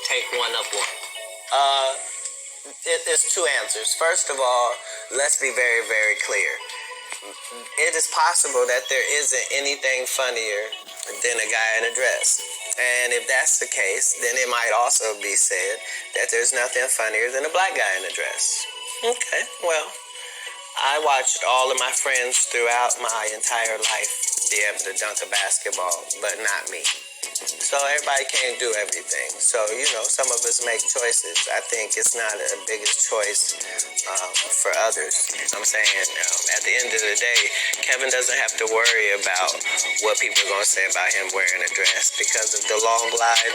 take one up one? It's two answers. First of all, let's be very, very clear. It is possible that there isn't anything funnier than a guy in a dress. And if that's the case, then it might also be said that there's nothing funnier than a black guy in a dress. Okay, well, I watched all of my friends throughout my entire life be able to dunk a basketball, but not me. So everybody can't do everything. So, some of us make choices. I think it's not the biggest choice for others. I'm saying at the end of the day, Kevin doesn't have to worry about what people are going to say about him wearing a dress because of the long line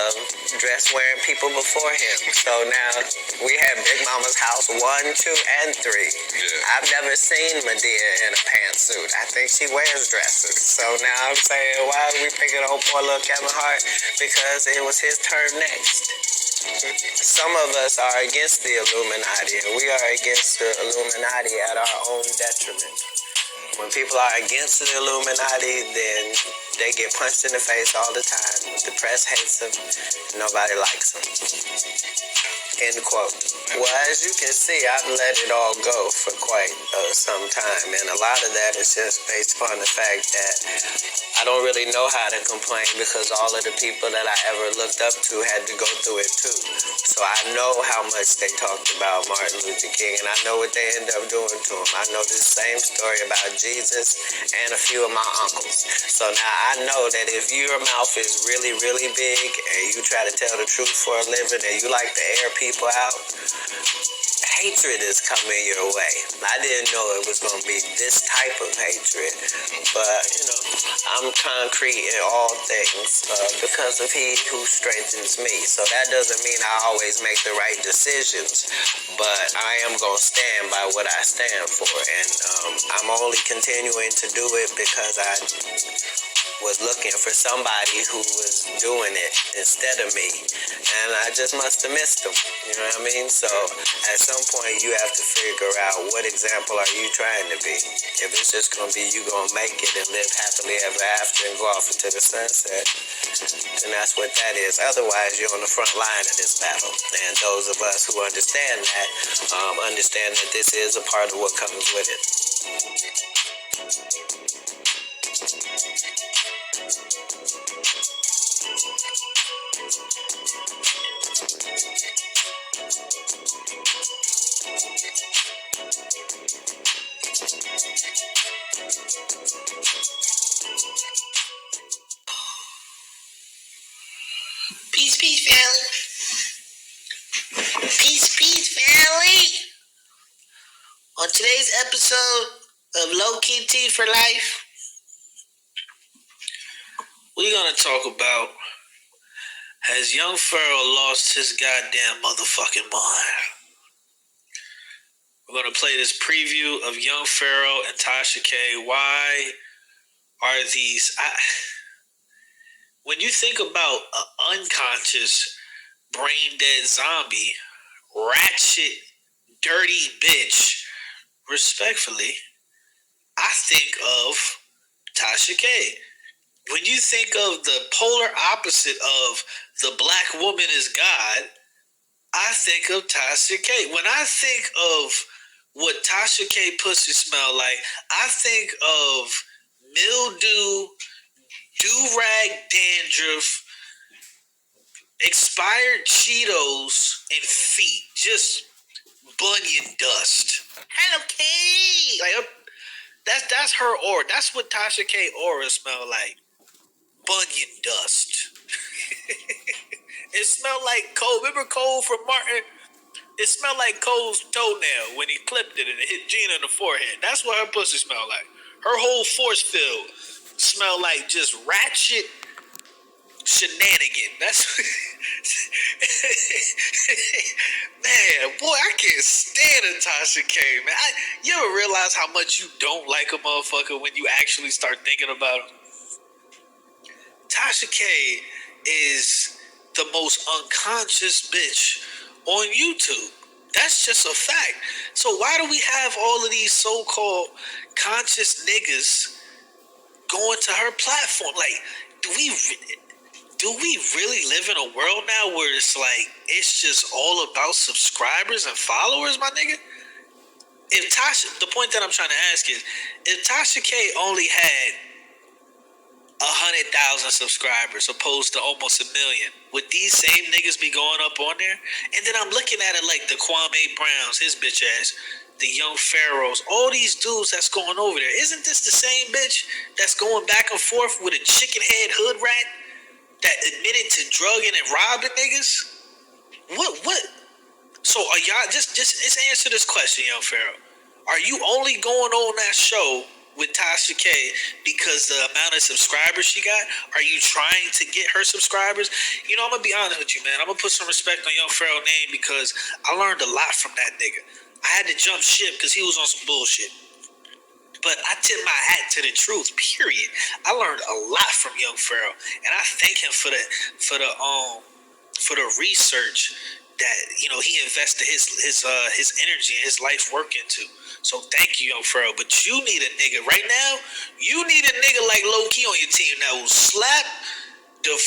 of dress wearing people before him. So now we have Big Mama's house 1, 2, and 3. Yeah. I've never seen Medea in a pantsuit. I think she wears dresses. So now I'm saying, why are we picking on poor little Kevin Hart? Because it was his turn next. Some of us are against the Illuminati, and we are against the Illuminati at our own detriment. When people are against the Illuminati, then they get punched in the face all the time. The press hates them. Nobody likes them. End quote. Well, as you can see, I've let it all go for quite some time, and a lot of that is just based upon the fact that I don't really know how to complain because all of the people that I ever looked up to had to go through it too. So I know how much they talked about Martin Luther King, and I know what they end up doing to him. I know the same story about Jesus and a few of my uncles. So now I know that if your mouth is really, really big and you try to tell the truth for a living and you like to air people out, hatred is coming your way. I didn't know it was going to be this type of hatred, but I'm concrete in all things because of He who strengthens me. So that doesn't mean I always make the right decisions, but I am going to stand by what I stand for, and I'm only continuing to do it because I was looking for somebody who was doing it instead of me, and I just must have missed them. You know what I mean? So at some point you have to figure out what example are you trying to be. If it's just gonna be you gonna make it and live happily ever after and go off into the sunset, then that's what that is. Otherwise, you're on the front line of this battle, and those of us who understand that this is a part of what comes with it. Peace, family. Peace, family. On today's episode of Low Key Tea for Life, we're going to talk about, has young Pharaoh lost his goddamn motherfucking mind? We're going to play this preview of young Pharaoh and Tasha K. Why are these... When you think about an unconscious, brain-dead zombie, ratchet, dirty bitch, respectfully, I think of Tasha K. When you think of the polar opposite of the black woman is God, I think of Tasha K. When I think of what Tasha K pussy smell like, I think of mildew, do-rag dandruff, expired Cheetos, and feet. Just bunion dust. Hello, K. Like, that's her aura. That's what Tasha K aura smell like. Bunion dust. It smelled like Cole. Remember Cole from Martin? It smelled like Cole's toenail when he clipped it and it hit Gina in the forehead. That's what her pussy smelled like. Her whole force field smelled like just ratchet shenanigan. That's man, boy, I can't stand Tasha K, man. You ever realize how much you don't like a motherfucker when you actually start thinking about him? Tasha K is the most unconscious bitch on YouTube. That's just a fact. So why do we have all of these so-called conscious niggas going to her platform? Like, do we really live in a world now where it's like it's just all about subscribers and followers, my nigga? If Tasha, the point that I'm trying to ask is, if Tasha K only had 100,000 subscribers opposed to almost 1,000,000, would these same niggas be going up on there? And then I'm looking at it like the Kwame Browns, his bitch ass, the young Pharaohs, all these dudes that's going over there. Isn't this the same bitch that's going back and forth with a chicken head hood rat that admitted to drugging and robbing niggas? What? So are y'all just answer this question, young Pharaoh? Are you only going on that show with Tasha K because the amount of subscribers she got? Are you trying to get her subscribers? You know, I'm gonna be honest with you, man. I'm gonna put some respect on young Pharaoh's name because I learned a lot from that nigga. I had to jump ship because he was on some bullshit. But I tip my hat to the truth. Period. I learned a lot from young Pharaoh, and I thank him for the research that he invested his energy and his life work into. So thank you, young Pharaoh. But you need a nigga right now. You need a nigga like low key on your team that will slap your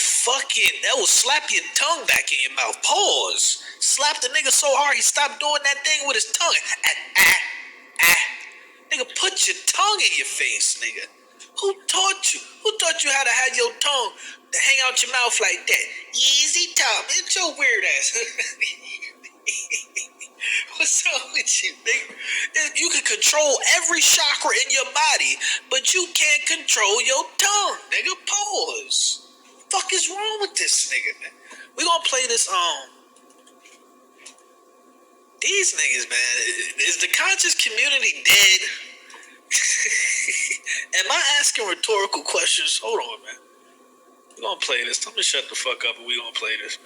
tongue back in your mouth. Pause. Slap the nigga so hard he stopped doing that thing with his tongue. Nigga, put your tongue in your face, nigga. Who taught you? Who taught you how to have your tongue to hang out your mouth like that? Easy talk. It's your weird ass. What's wrong with you, nigga? You can control every chakra in your body, but you can't control your tongue, nigga. Pause. Fuck is wrong with this nigga, man? We gonna play this these niggas, man. Is the conscious community dead? Am I asking rhetorical questions? Hold on, man. We gonna play this. Let me shut the fuck up and we gonna play this.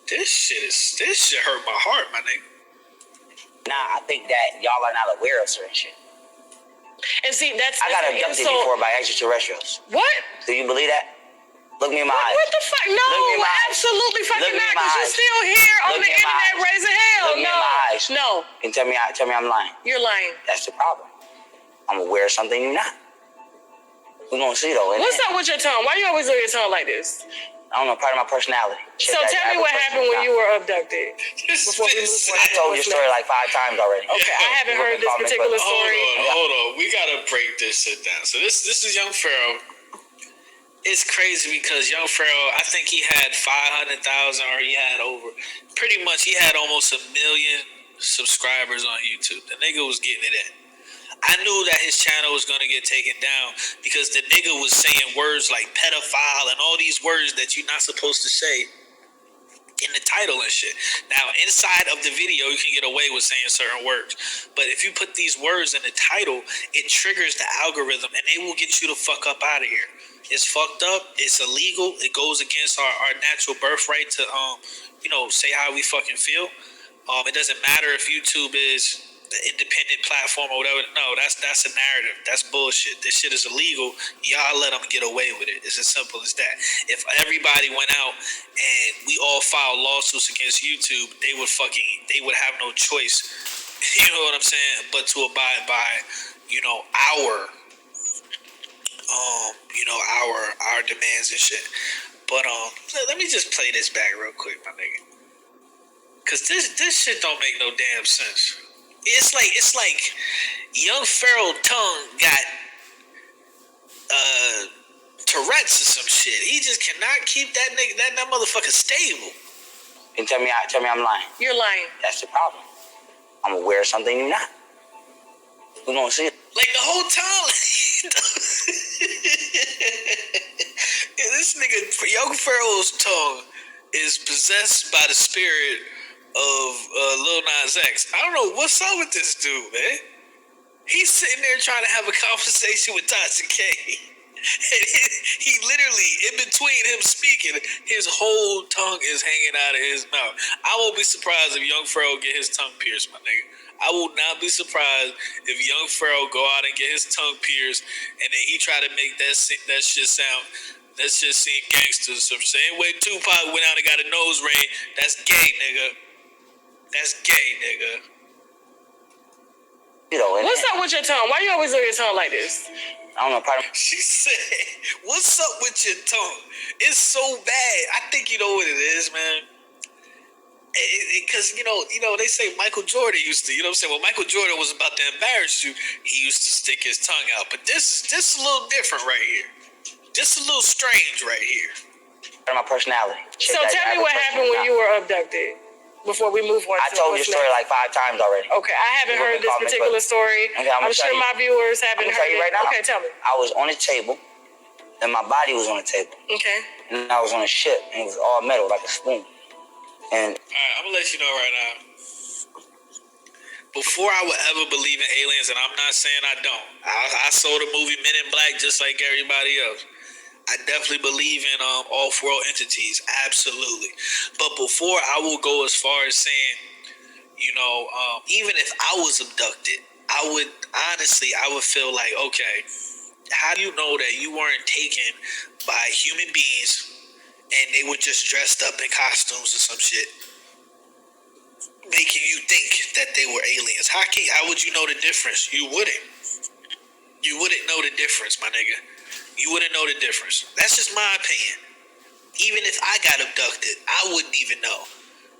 This shit hurt my heart, my nigga. Nah, I think that y'all are not aware of certain shit. And see, I got abducted before by extraterrestrials. What? Do you believe that? Look me in my eyes. What the fuck? No, absolutely fucking not. Because you're still here on the internet raising hell. Look me in my eyes. No. And tell me I'm lying. You're lying. That's the problem. I'm aware of something you're not. We're gonna see though. What's up with your tongue? Why you always do your tongue like this? I don't know, part of my personality. So tell me what happened when you were abducted. I told your story like 5 times already. Okay, I haven't heard this particular story. Hold on. We gotta break this shit down. So this is young Pharaoh. It's crazy because young Pharaoh, I think he had 500,000 or he had over. Pretty much he had almost 1,000,000 subscribers on YouTube. The nigga was getting it in. I knew that his channel was going to get taken down because the nigga was saying words like pedophile and all these words that you're not supposed to say in the title and shit. Now, inside of the video, you can get away with saying certain words. But if you put these words in the title, it triggers the algorithm and they will get you the fuck up out of here. It's fucked up. It's illegal. It goes against our natural birthright to, say how we fucking feel. It doesn't matter if YouTube is the independent platform or whatever. No, that's a narrative. That's bullshit. This shit is illegal. Y'all let them get away with it. It's as simple as that. If everybody went out and we all filed lawsuits against YouTube, they would have no choice. You know what I'm saying? But to abide by, our demands and shit. But let me just play this back real quick, my nigga. Cause this shit don't make no damn sense. It's like young Pharaoh tongue got Tourette's or some shit. He just cannot keep that motherfucker stable. And tell me I'm lying. You're lying. That's the problem. I'm aware of something you're not. We're gonna see it. Like the whole time. This nigga, young Pharaoh's tongue is possessed by the spirit of Lil Nas X. I don't know what's up with this dude, man. He's sitting there trying to have a conversation with Tasha K. And he literally, in between him speaking, his whole tongue is hanging out of his mouth. I won't be surprised if young Pharaoh get his tongue pierced, my nigga. I will not be surprised if young Pharaoh go out and get his tongue pierced and then he try to make that shit sound. Let's just seem gangsters. So same way Tupac went out and got a nose ring. That's gay, nigga. That's gay, nigga. You know, what's up with your tongue? Why you always do your tongue like this? I don't know. She said, "What's up with your tongue? It's so bad." I think you know what it is, man. Because you know, they say Michael Jordan used to, you know what I'm saying? When Michael Jordan was about to embarrass you, he used to stick his tongue out. But this is a little different right here. Just a little strange right here. My personality. So tell me what happened when you were abducted. Before we move on, I told your story like 5 times already. Okay, I haven't heard this particular story. Okay, I'm sure my viewers haven't heard it. Right now. Okay, tell me. I was on a table, and my body was on the table. Okay. And I was on a ship, and it was all metal, like a spoon. And all right, I'm gonna let you know right now. Before I would ever believe in aliens, and I'm not saying I don't. I saw the movie Men in Black just like everybody else. I definitely believe in off-world entities, absolutely. But before I will go as far as saying, even if I was abducted, I would feel like, okay, how do you know that you weren't taken by human beings and they were just dressed up in costumes or some shit, making you think that they were aliens? How would you know the difference? You wouldn't. You wouldn't know the difference, my nigga. You wouldn't know the difference. That's just my opinion. Even if I got abducted, I wouldn't even know.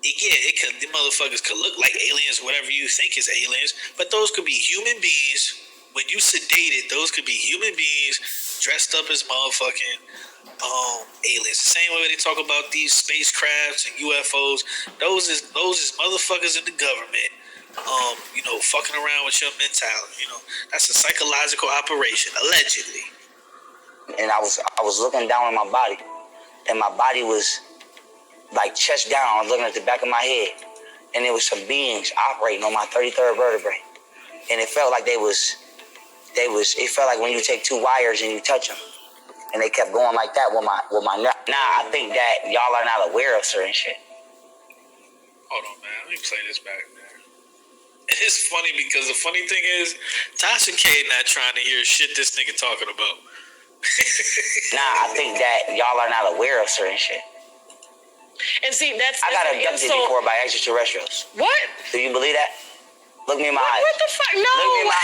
Yeah, the motherfuckers could look like aliens, whatever you think is aliens, but those could be human beings. When you sedated, those could be human beings dressed up as motherfucking aliens. The same way they talk about these spacecrafts and UFOs. Those is motherfuckers in the government. Fucking around with your mentality. That's a psychological operation, allegedly. And I was looking down on my body, and my body was like chest down. I was looking at the back of my head, and there was some beings operating on my 33rd vertebrae, and it felt like it felt like when you take 2 wires and you touch them, and they kept going like that with my neck. Nah, I think that y'all are not aware of certain shit. Hold on, man. Let me play this back, man. It's funny because the funny thing is, Tasha K not trying to hear shit this nigga talking about. Nah, I think that y'all are not aware of certain shit. And see, I got abducted before by extraterrestrials. What? Do you believe that? Look me in my eyes. What the fuck? No,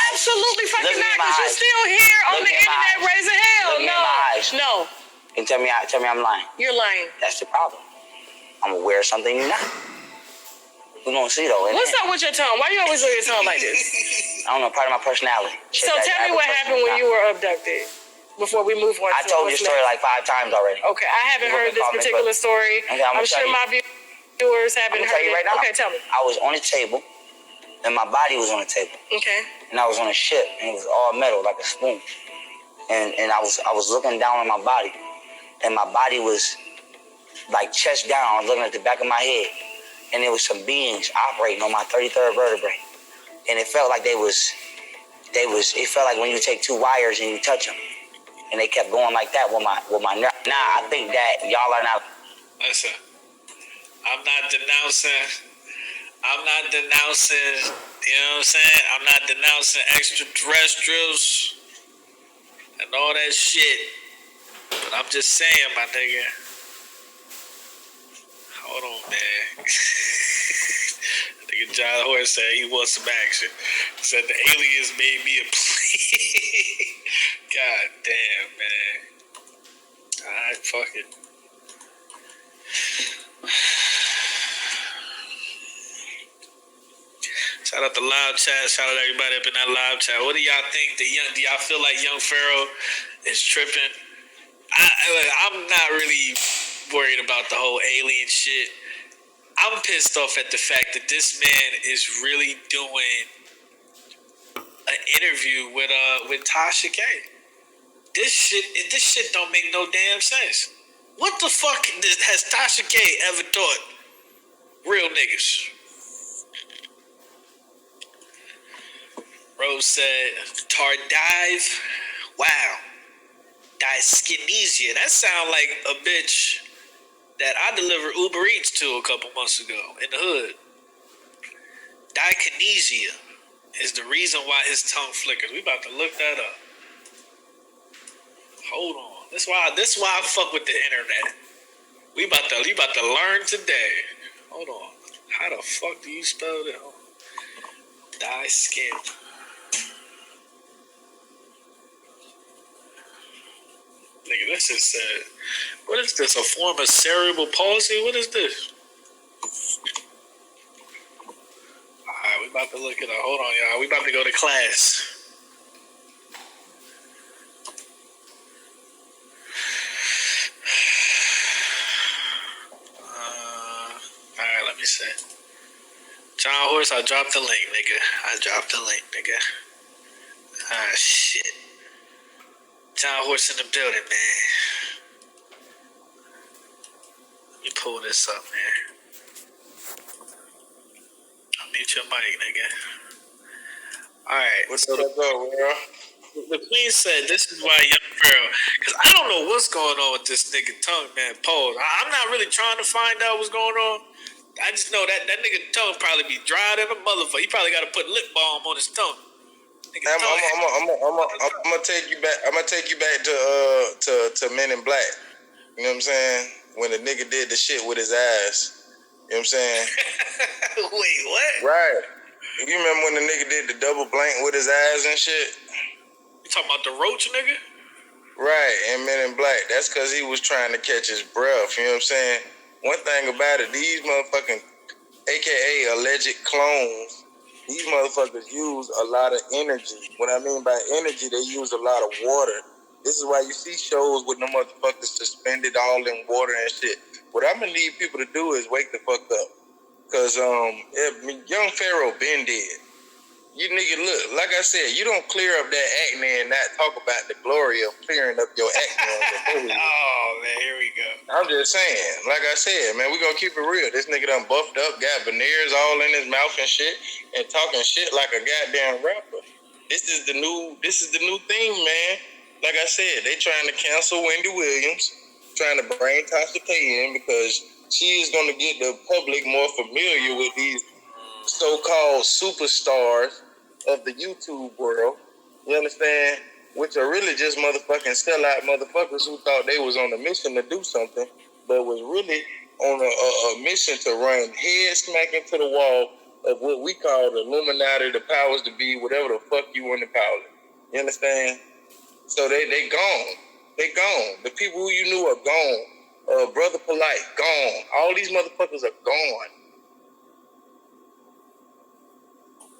absolutely fucking not. Because you're still here on the internet raising hell. Look me in my eyes. No. And tell me I'm lying. You're lying. That's the problem. I'm aware of something you're not. We're gonna see though. What's up with your tongue? Why you always with your tongue like this? I don't know, part of my personality. So tell me what happened when you were abducted. Before we move on. I told your story like 5 times already. Okay, I haven't heard this particular story. I'm sure my viewers haven't heard it. Right now. Okay, tell me. I was on a table, and my body was on the table. Okay. And I was on a ship, and it was all metal, like a spoon. And I was looking down on my body, and my body was like chest down. I was looking at the back of my head, and there was some beings operating on my 33rd vertebrae, and it felt like it felt like when you take 2 wires and you touch them, and they kept going like that with my neck. Nah, I think that y'all are not. Listen, I'm not denouncing, you know what I'm saying? I'm not denouncing extraterrestrials and all that shit. But I'm just saying, my nigga. Hold on, man. Nigga John Horse said he wants some action. He said the aliens made me a plea. God damn, man. Alright, fuck it. Shout out to live chat. Shout out everybody up in that live chat. What do y'all think? Do y'all feel like young Pharaoh is tripping? I'm not really worried about the whole alien shit. I'm pissed off at the fact that this man is really doing an interview with Tasha K. This shit don't make no damn sense. What the fuck has Tasha K ever taught real niggas? Rose said, Tardive, wow. Dyskinesia. That sound like a bitch that I delivered Uber Eats to a couple months ago in the hood. Dyskinesia is the reason why his tongue flickers. We about to look that up. Hold on. That's why I fuck with the internet. We about to learn today. Hold on. How the fuck do you spell that? Dyskin. Nigga, this is sad. What is this? A form of cerebral palsy? What is this? Alright, we about to look it up. Hold on, y'all. We about to go to class. Alright, let me see. John Horse, I dropped the link, nigga. Ah, shit. John Horse in the building, man. Let me pull this up, man. Mute your mic, nigga. Alright. What's up, bro? The Queen said this is why Young Pharaoh, because I don't know what's going on with this nigga tongue, man. Pause. I'm not really trying to find out what's going on. I just know that nigga tongue probably be dry than a motherfucker. He probably got to put lip balm on his tongue. I'm gonna take you back. I'm gonna take you back to Men in Black. You know what I'm saying? When the nigga did the shit with his ass. You know what I'm saying? Wait, what? Right. You remember when the nigga did the double blank with his ass and shit? You talking about the roach nigga? Right, and Men in Black. That's because he was trying to catch his breath. You know what I'm saying? One thing about it, these motherfucking, AKA alleged clones, these motherfuckers use a lot of energy. What I mean by energy, they use a lot of water. This is why you see shows with them motherfuckers suspended all in water and shit. What I'm gonna need people to do is wake the fuck up. Cause Young Pharaoh been dead. You nigga, look, like I said, you don't clear up that acne and not talk about the glory of clearing up your acne. Oh, man, here we go. I'm just saying, like I said, man, we gonna keep it real. This nigga done buffed up, got veneers all in his mouth and shit, and talking shit like a goddamn rapper. This is the new thing, man. Like I said, they trying to cancel Wendy Williams, trying to bring Tasha in because she is gonna get the public more familiar with these so-called superstars of the YouTube world, you understand? Which are really just motherfucking sellout motherfuckers who thought they was on a mission to do something, but was really on a mission to run head smack into the wall of what we call the Illuminati, the powers to be, whatever the fuck you want to call it. You understand? So they gone. They gone. The people who you knew are gone. Brother Polite, gone. All these motherfuckers are gone.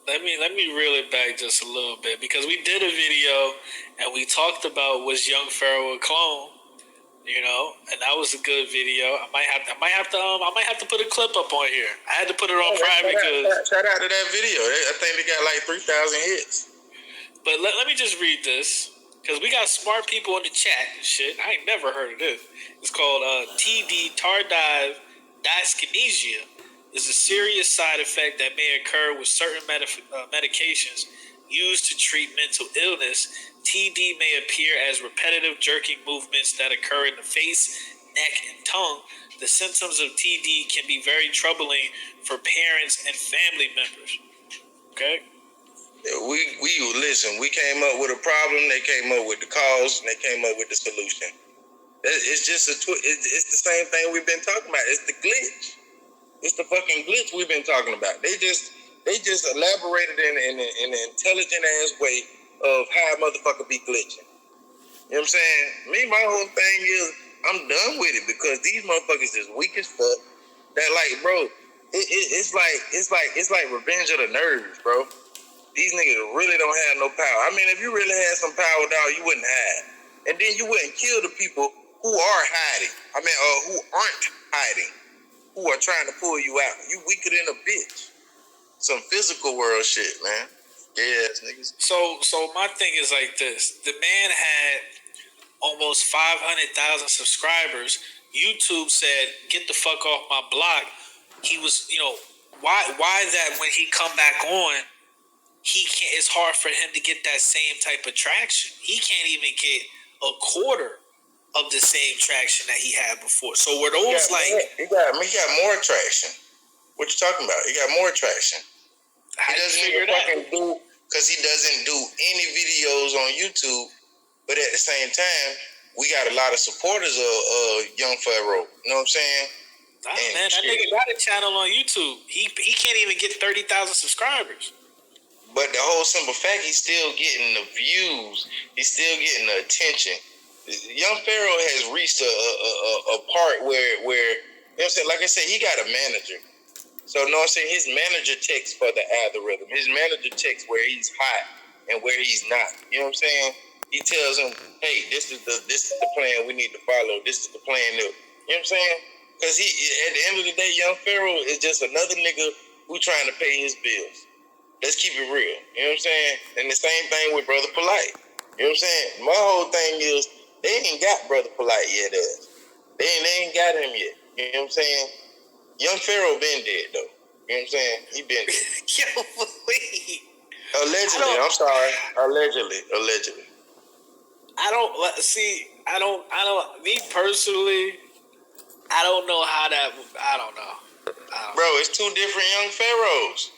Let me reel it back just a little bit because we did a video and we talked about was Young Pharaoh a clone, you know, and that was a good video. I might have to put a clip up on here. I had to put it on private because shout out to that video. I think they got like 3,000 hits. But let me just read this because we got smart people in the chat and shit. I ain't never heard of this. It's called TD tardive dyskinesia. Is a serious side effect that may occur with certain medications used to treat mental illness. TD may appear as repetitive jerking movements that occur in the face, neck, and tongue. The symptoms of TD can be very troubling for parents and family members. Okay? We listen, we came up with a problem, they came up with the cause, and they came up with the solution. It's just it's the same thing we've been talking about. It's the glitch. It's the fucking glitch we've been talking about. They just elaborated in an intelligent ass way of how a motherfucker be glitching. You know what I'm saying? Me, my whole thing is I'm done with it because these motherfuckers is weak as fuck. That like, bro, it's like Revenge of the Nerds, bro. These niggas really don't have no power. I mean, if you really had some power, dog, you wouldn't hide, and then you wouldn't kill the people who are hiding. I mean, who aren't hiding. Who are trying to pull you out. You weaker than a bitch. Some physical world shit, man. Yes, niggas. So my thing is like this. The man had almost 500,000 subscribers. YouTube said, get the fuck off my block. He was, you know, why that when he come back on, he can't, it's hard for him to get that same type of traction. He can't even get a quarter of the same traction that he had before. So were those he got more traction. What you talking about? He got more traction. He doesn't even fucking do, because he doesn't do any videos on YouTube. But at the same time, we got a lot of supporters of Young Pharaoh. You know what I'm saying? Man, that nigga got a channel on YouTube. He can't even get 30,000 subscribers. But the whole simple fact, he's still getting the views. He's still getting the attention. Young Pharaoh has reached a part where you know what I'm saying. Like I said, he got a manager. So, you know what I'm saying? His manager checks for the algorithm. His manager checks where he's hot and where he's not. You know what I'm saying? He tells him, hey, this is the plan we need to follow. This is the plan. You know what I'm saying? Because he, at the end of the day, Young Pharaoh is just another nigga who trying to pay his bills. Let's keep it real. You know what I'm saying? And the same thing with Brother Polite. You know what I'm saying? My whole thing is they ain't got Brother Polite yet. They ain't got him yet. You know what I'm saying? Young Pharaoh been dead though. You know what I'm saying? He been dead. Yo, wait. Allegedly, I'm sorry. Allegedly. I don't, me personally, I don't know how that, I don't know. Bro, it's two different Young Pharaohs.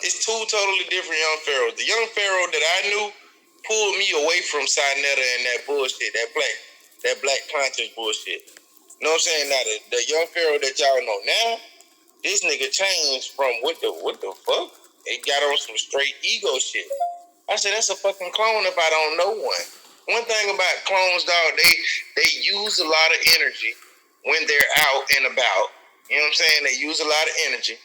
It's two totally different Young Pharaohs. The Young Pharaoh that I knew pulled me away from Sinetta and that bullshit, that black conscious bullshit. You know what I'm saying? Now, the Young Pharaoh that y'all know now, this nigga changed from what the fuck? He got on some straight ego shit. I said, that's a fucking clone if I don't know one. One thing about clones, dog, they use a lot of energy when they're out and about. You know what I'm saying? They use a lot of energy.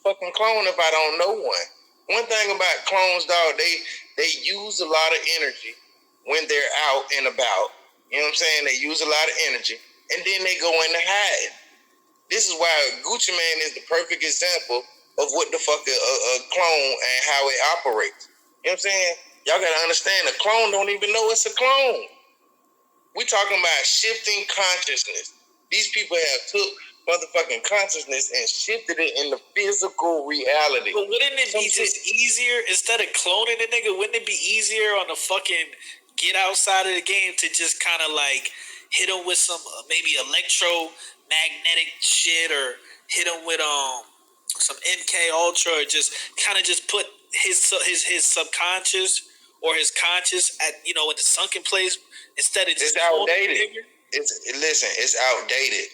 Fucking clone if I don't know one. One thing about clones, dog, they use a lot of energy when they're out and about. You know what I'm saying? They use a lot of energy. And then they go into hide. This is why Gucci Mane is the perfect example of what the fuck a clone and how it operates. You know what I'm saying? Y'all gotta understand, a clone don't even know it's a clone. We talking about shifting consciousness. These people have took motherfucking consciousness and shifted it into physical reality. But wouldn't it be just easier, instead of cloning the nigga, wouldn't it be easier on the fucking get outside of the game to just kind of like hit him with some maybe electromagnetic shit, or hit him with some MK Ultra, or just kind of just put his subconscious or his conscious at, you know, in the sunken place, instead of just it's outdated. It's outdated.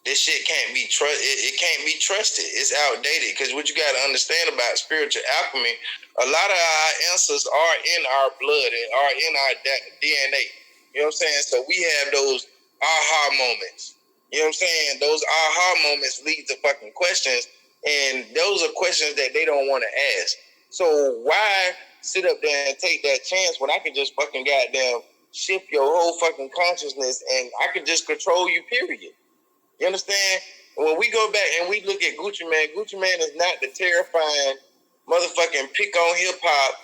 This shit can't be it can't be trusted. It's outdated, because what you got to understand about spiritual alchemy, a lot of our answers are in our blood and are in our DNA. You know what I'm saying? So we have those aha moments. You know what I'm saying? Those aha moments lead to fucking questions, and those are questions that they don't want to ask. So why sit up there and take that chance when I can just fucking goddamn shift your whole fucking consciousness and I can just control you, period. You understand? When we go back and we look at Gucci Mane is not the terrifying motherfucking pick on hip hop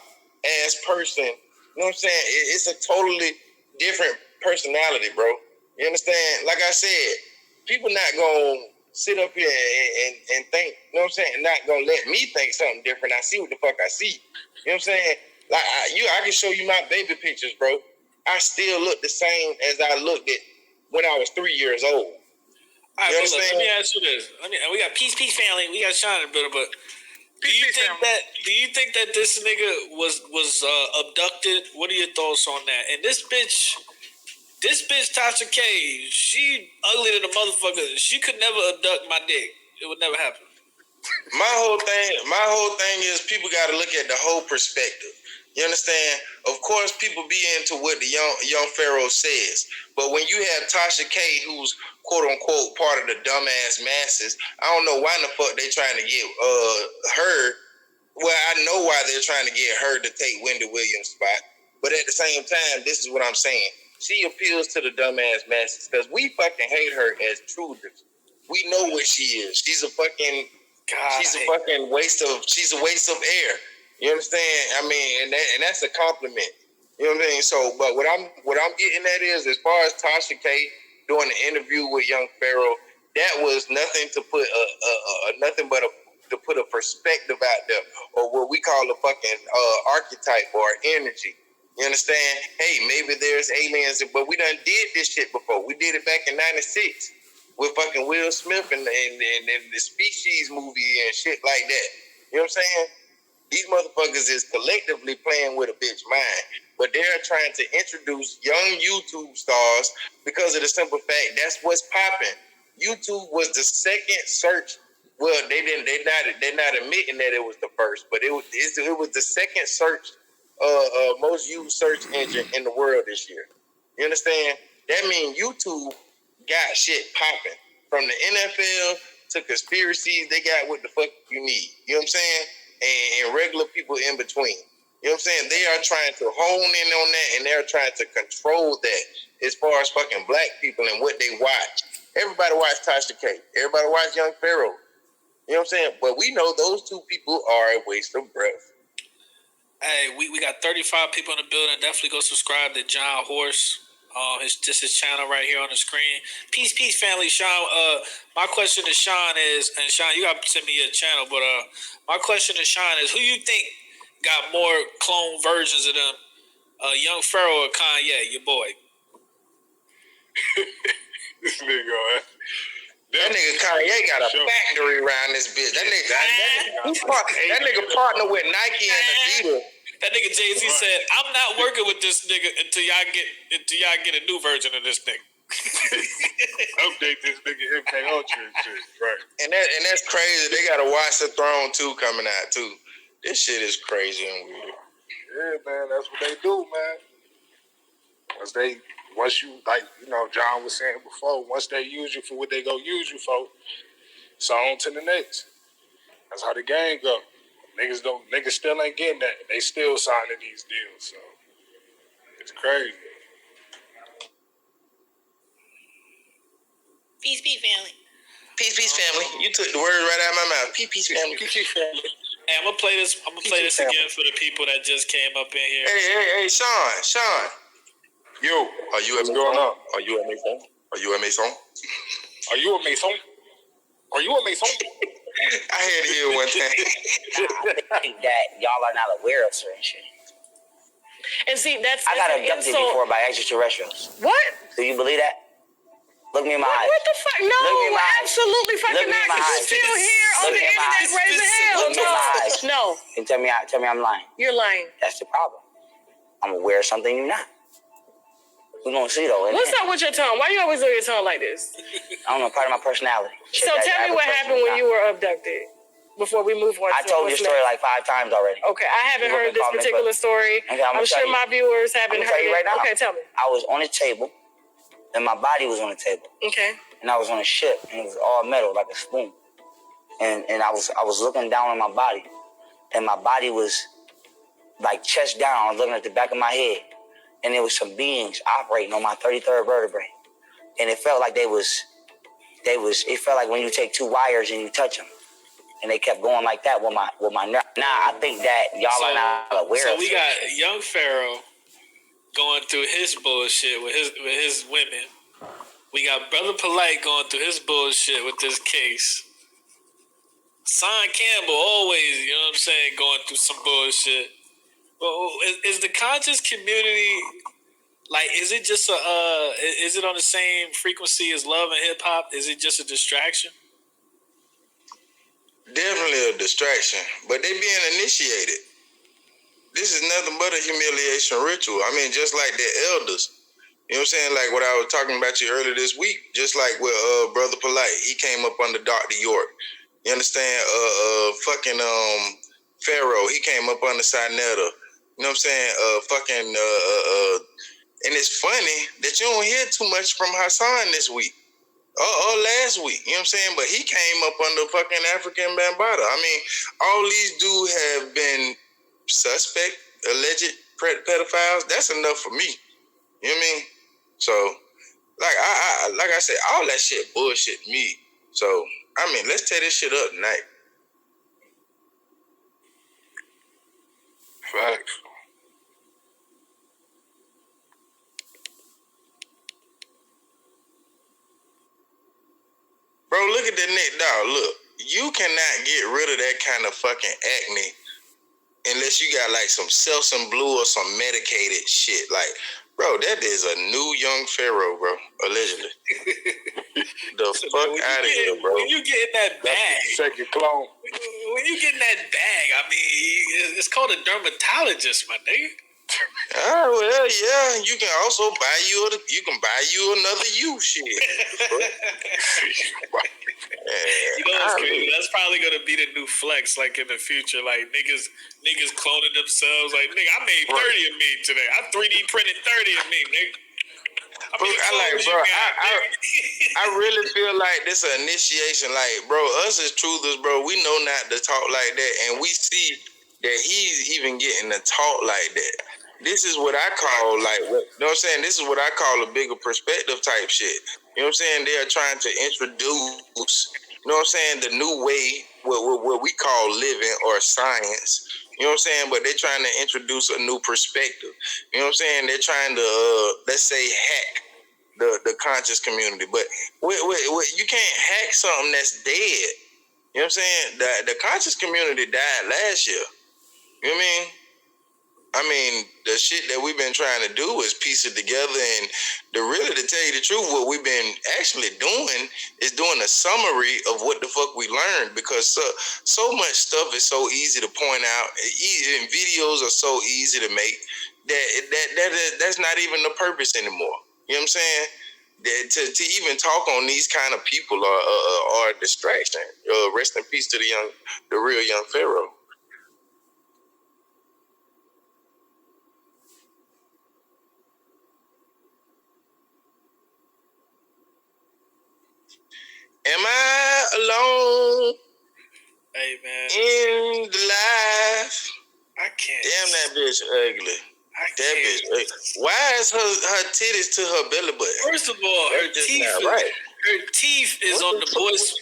ass person. You know what I'm saying? It's a totally different personality, bro. You understand? Like I said, people not gonna sit up here and think, you know what I'm saying? Not gonna let me think something different. I see what the fuck I see. You know what I'm saying? Like I can show you my baby pictures, bro. I still look the same as I looked at when I was 3 years old. All right, look, let me ask you this. We got peace family. We got Sean in a bit, but do you think that this nigga was abducted? What are your thoughts on that? And this bitch Tasha K, she ugly to the motherfucker. She could never abduct my dick. It would never happen. My whole thing is people got to look at the whole perspective. You understand? Of course, people be into what the young Pharaoh says, but when you have Tasha K, who's quote unquote part of the dumbass masses, I don't know why in the fuck they trying to get her. Well, I know why they're trying to get her to take Wendy Williams' spot, but at the same time, this is what I'm saying. She appeals to the dumbass masses because we fucking hate her as truthers. We know what she is. She's a fucking waste of air. You understand? I mean, and that's a compliment. You know what I mean? So, but what I'm getting at is, as far as Tasha K doing the interview with Young Pharaoh, that was nothing to put to put a perspective out there, or what we call a fucking archetype or energy. You understand? Hey, maybe there's aliens, but we done did this shit before. We did it back in '96 with fucking Will Smith and the Species movie and shit like that. You know what I'm saying? These motherfuckers is collectively playing with a bitch mind, but they're trying to introduce young YouTube stars because of the simple fact that's what's popping. YouTube was the second search. Well, they're not admitting that it was the first, but it was the second search, most used search engine in the world this year. You understand? That means YouTube got shit popping. From the NFL to conspiracies, they got what the fuck you need. You know what I'm saying? And regular people in between. You know what I'm saying? They are trying to hone in on that, and they're trying to control that as far as fucking black people and what they watch. Everybody watch Tasha K. Everybody watch Young Pharaoh. You know what I'm saying? But we know those two people are a waste of breath. Hey, we got 35 people in the building. Definitely go subscribe to John Horse. His channel right here on the screen. Peace, family. Sean. My question to Sean is, and Sean, you got to send me your channel. But my question to Sean is, who you think got more clone versions of them? Young Pharaoh or Kanye, your boy? This nigga. That nigga Kanye got a factory around this bitch. That nigga partner with Nike and Adidas. That nigga Jay-Z said, "I'm not working with this nigga until y'all get a new version of this nigga." Update this nigga MK Ultra and shit, right? And that's crazy. They got a Watch the Throne 2 coming out too. This shit is crazy and weird. Yeah, man, that's what they do, man. Once you, like, you know, John was saying before, once they use you for what they go use you for, it's on to the next. That's how the game go. Niggas still ain't getting that. They still signing these deals, so it's crazy. Peace, family. Peace, family. You took the words right out of my mouth. Peace, family. Peace, family. Hey, I'm gonna play this again for the people that just came up in here. Hey, Sean. Yo, are you a Mason? Are you a Mason? Are you a Mason? Are you a Mason? Are you a Mason? I had to hear one thing. I think that y'all are not aware of certain shit. And see, I got abducted before by extraterrestrials. What? Do you believe that? Look me in my eyes. What the fuck? No, absolutely fucking not. You still here on the internet raising hell? Look me in my eyes. No. And tell me I'm lying. You're lying. That's the problem. I'm aware of something you're not. We're gonna see though. What's up with your tongue? Why you always do your tongue like this? I don't know, part of my personality. So tell me what happened when you were abducted. Before we move on. I told your story like 5 times already. Okay, I haven't heard this particular story. Okay, I'm sure my viewers haven't heard it. Right now. Okay, tell me. I was on a table, and my body was on the table. Okay. And I was on a ship, and it was all metal like a spoon. And I was looking down on my body, and my body was like chest down. I was looking at the back of my head, and there was some beings operating on my 33rd vertebrae, and it felt like it felt like when you take 2 wires and you touch them, and they kept going like that with my nerve. I think that y'all are not aware of. So we got Young Pharaoh going through his bullshit with his women. We got Brother Polite going through his bullshit with this case. Son Campbell always, you know what I'm saying, going through some bullshit. Well, is the conscious community, like, is it just is it on the same frequency as love and hip hop? Is it just a distraction? Definitely a distraction, but they being initiated. This is nothing but a humiliation ritual. I mean, just like their elders. You know what I'm saying? Like what I was talking about you earlier this week, just like with Brother Polite. He came up under Dr. York. You understand? Pharaoh, he came up under Sinetta. You know what I'm saying? And it's funny that you don't hear too much from Hassan this week. Or last week, you know what I'm saying? But he came up under fucking African Bambaataa. I mean, all these dudes have been suspect, alleged pedophiles. That's enough for me. You know what I mean? So, like I said, all that shit bullshit me. So, I mean, let's tear this shit up tonight. Facts. Bro, look at that neck, dog. Look, you cannot get rid of that kind of fucking acne unless you got like some Selsun Blue or some medicated shit. Like, bro, that is a new Young Pharaoh, bro, allegedly. The fuck out of here, bro. When you get in that bag. Second clone. When you get in that bag, I mean, it's called a dermatologist, my nigga. Oh, well, yeah. You can also buy you another you shit. You know what's crazy? That's probably gonna be the new flex, like in the future. Like niggas cloning themselves. Like, nigga, I made 30 of me today. I 3D printed 30 of me, nigga. I really feel like this an initiation. Like, bro, us as truthers, bro, we know not to talk like that, and we see that he's even getting to talk like that. This is what I call you know what I'm saying? This is what I call a bigger perspective type shit. You know what I'm saying? They are trying to introduce, you know what I'm saying, the new way, what we call living or science. You know what I'm saying? But they're trying to introduce a new perspective. You know what I'm saying? They're trying to, let's say, hack the conscious community. But you can't hack something that's dead. You know what I'm saying? The conscious community died last year. You know what I mean? The shit that we've been trying to do is piece it together, and to tell you the truth, what we've been actually doing is doing a summary of what the fuck we learned, because so much stuff is so easy to point out, and videos are so easy to make that's not even the purpose anymore. You know what I'm saying? To even talk on these kind of people are a distraction. Rest in peace to the real young Pharaoh. Am I alone? Hey, man. In the life? I can't. Damn, that bitch ugly. That bitch ugly. Why is her titties to her belly button? First of all, her teeth is on the boys.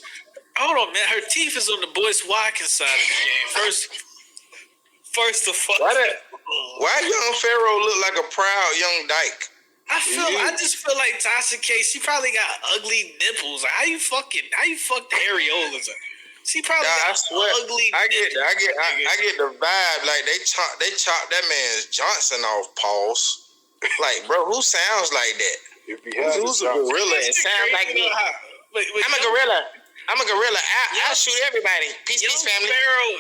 Hold on, man. Her teeth is on the Boyce Watkins side of the game. First of all. Why young Pharaoh look like a proud young dyke? I just feel like Tasha K. She probably got ugly nipples. How you fuck the areolas? She probably got ugly. I get the vibe like they chopped that man's Johnson off. Pause. Like, bro, who sounds like that? Who's a gorilla and sounds like me? I'm a gorilla. I'll shoot everybody. Peace, family.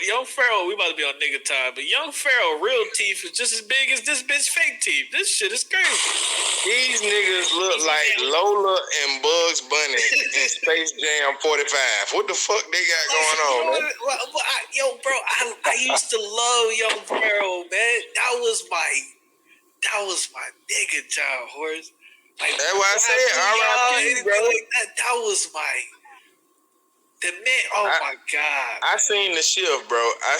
Young Pharaoh, we about to be on nigga time, but young Pharaoh, real teeth is just as big as this bitch fake teeth. This shit is crazy. These niggas look like Lola and Bugs Bunny in Space Jam 45. What the fuck they got going on, man? I used to love young Pharaoh, man. That was my nigga, John Horse. Like, that's why I said R.I.P., bro. That was my. The man, my God. I seen the shift, bro. That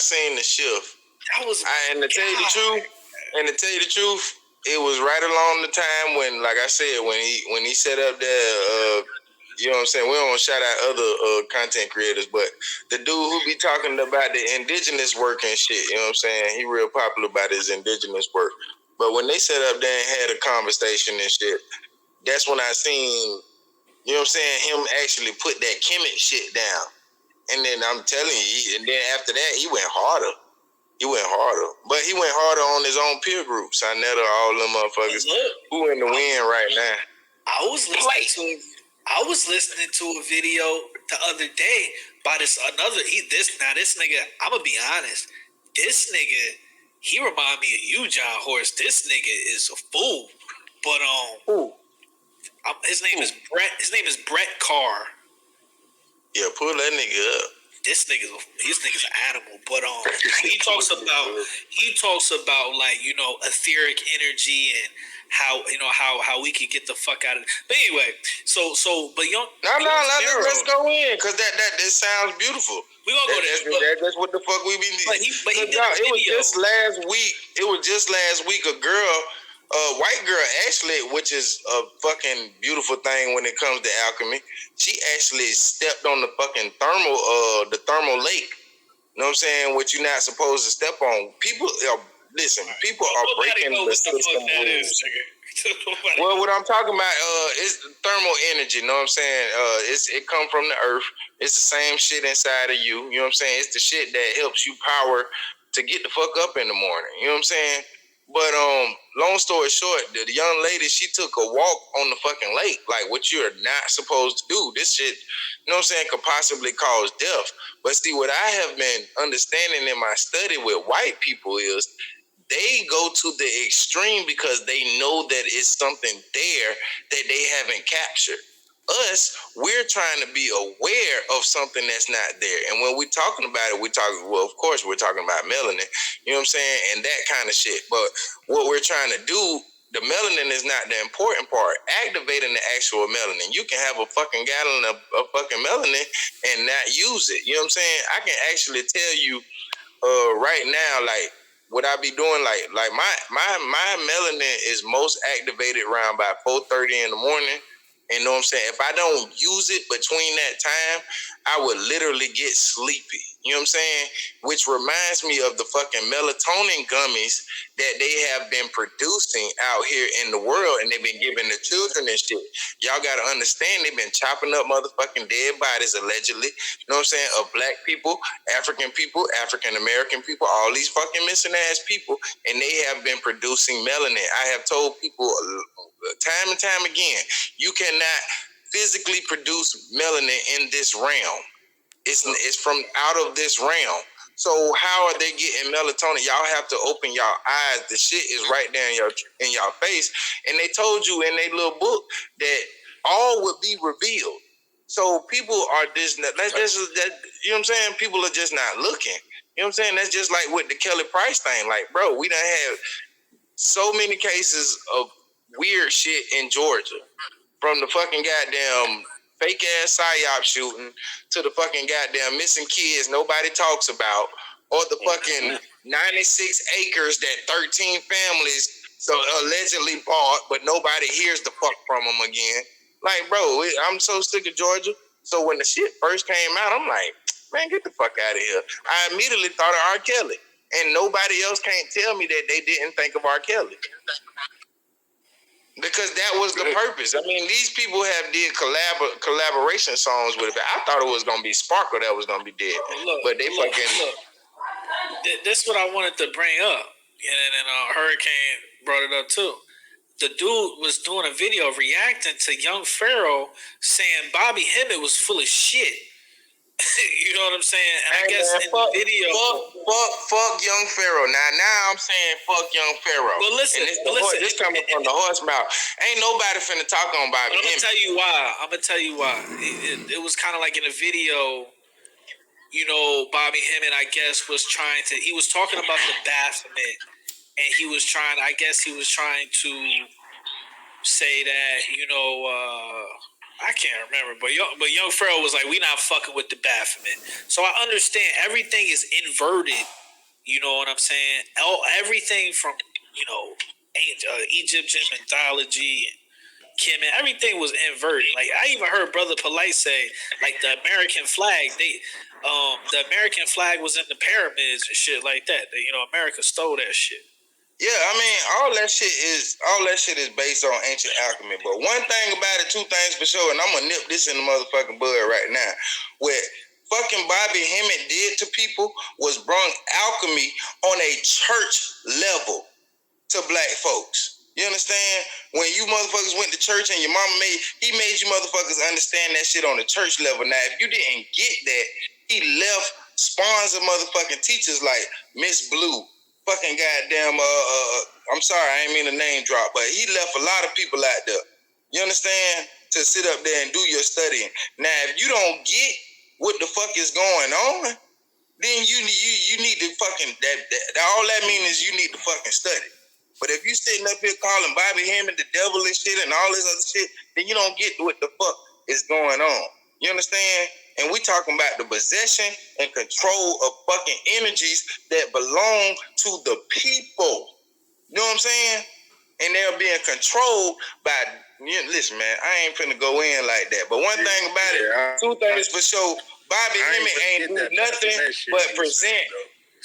was and to tell you the truth, it was right along the time when, like I said, when he set up that you know what I'm saying? We don't want to shout out other content creators, but the dude who be talking about the indigenous work and shit, you know what I'm saying? He real popular about his indigenous work. But when they set up there and had a conversation and shit, that's when I seen, you know what I'm saying, him actually put that Kemet shit down. And then I'm telling you, and then after that, he went harder. But he went harder on his own peer group. Sonetta, all them motherfuckers who in the wind right now. I was listening to a video the other day by this nigga, I'm gonna be honest. This nigga, he remind me of you, John Horse. This nigga is a fool. But his name is Brett Carr. Yeah, pull that nigga up. This nigga's an animal, but he talks about like, you know, etheric energy and how we could get the fuck out of it. But anyway, let's go in, because that sounds beautiful. We gonna go there. That's what the fuck we be needing. It was just last week. A girl, white girl, actually, which is a fucking beautiful thing when it comes to alchemy. She actually stepped on the fucking thermal lake. You know what I'm saying? What you're not supposed to step on. People are breaking the system rules. Well, what I'm talking about is thermal energy. You know what I'm saying? It come from the earth. It's the same shit inside of you. You know what I'm saying? It's the shit that helps you power to get the fuck up in the morning. You know what I'm saying? But long story short, the young lady, she took a walk on the fucking lake, like what you're not supposed to do. This shit, you know what I'm saying, could possibly cause death. But see, what I have been understanding in my study with white people is they go to the extreme because they know that it's something there that they haven't captured. Us, we're trying to be aware of something that's not there. And when we're talking about it, of course, we're talking about melanin, you know what I'm saying? And that kind of shit. But what we're trying to do The melanin is not the important part. Activating the actual melanin. You can have a fucking gallon of fucking melanin and not use it. You know what I'm saying? I can actually tell you right now, like what I be doing, like my melanin is most activated around by 4:30 in the morning. And know what I'm saying? If I don't use it between that time, I would literally get sleepy. You know what I'm saying? Which reminds me of the fucking melatonin gummies that they have been producing out here in the world, and they've been giving the children and shit. Y'all gotta understand, they've been chopping up motherfucking dead bodies allegedly. You know what I'm saying? Of black people, African American people, all these fucking missing ass people, and they have been producing melanin. I have told people time and time again, you cannot physically produce melanin in this realm. It's from out of this realm. So how are they getting melatonin? Y'all have to open y'all eyes. The shit is right there in your face. And they told you in their little book that all would be revealed. So people are just, that's just that, you know what I'm saying? People are just not looking. You know what I'm saying? That's just like with the Kelly Price thing. Like, bro, we done have so many cases of weird shit in Georgia. From the fucking goddamn fake ass psyop shooting to the fucking goddamn missing kids nobody talks about, or the fucking 96 acres that 13 families so allegedly bought, but nobody hears the fuck from them again. Like, bro, I'm so sick of Georgia. So when the shit first came out, I'm like, man, get the fuck out of here. I immediately thought of R. Kelly. And nobody else can't tell me that they didn't think of R. Kelly. Because that was the purpose. I mean, these people have did collaboration songs with it. I thought it was gonna be Sparkle that was gonna be dead, but they fucking. This is what I wanted to bring up, and Hurricane brought it up too. The dude was doing a video reacting to Young Pharaoh saying Bobby Hemmett was full of shit. You know what I'm saying? And I guess in the video, fuck Young Pharaoh. Now I'm saying fuck Young Pharaoh. But listen, this coming from the horse mouth. Ain't nobody finna talk on Bobby. I'm gonna tell you why. It was kind of like in a video. You know, Bobby Hemmett, I guess, was he was talking about the Baphomet, and he was trying to say that, I can't remember, but Young Pharaoh was like, we not fucking with the Baphomet. So I understand everything is inverted, you know what I'm saying? Everything from, Egyptian mythology and Kim, and everything was inverted. Like, I even heard Brother Polite say, like, the American flag, the American flag was in the pyramids and shit like that. America stole that shit. Yeah, I mean, all that shit is based on ancient alchemy. But one thing about it, two things for sure, and I'm gonna nip this in the motherfucking bud right now. What fucking Bobby Hemmett did to people was bring alchemy on a church level to black folks. You understand? When you motherfuckers went to church and your mama made you motherfuckers understand that shit on the church level. Now, if you didn't get that, he left spawns of motherfucking teachers like Miss Blue, fucking goddamn, I'm sorry, I ain't mean to name drop, but he left a lot of people out there. You understand? To sit up there and do your studying. Now, if you don't get what the fuck is going on, then you need to fucking that all that means is you need to fucking study. But if you sitting up here calling Bobby Hemmett the devil and shit and all this other shit, then you don't get what the fuck is going on. You understand? And we talking about the possession and control of fucking energies that belong to the people. You know what I'm saying? And they're being controlled by, listen, man, I ain't finna go in like that. But one thing about it, two things for sure, Bobby Hemmett ain't do nothing but present.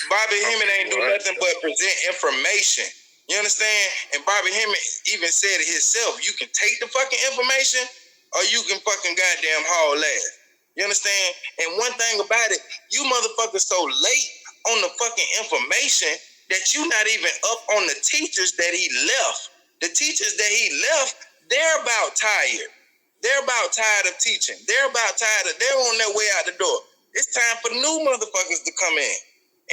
Bobby Hemmett ain't do nothing but present information. You understand? And Bobby Hemmett even said it himself. You can take the fucking information or you can fucking goddamn haul ass. You understand? And one thing about it, you motherfuckers so late on the fucking information that you not even up on the teachers that he left. The teachers that he left, they're about tired. They're about tired of teaching. They're on their way out the door. It's time for new motherfuckers to come in.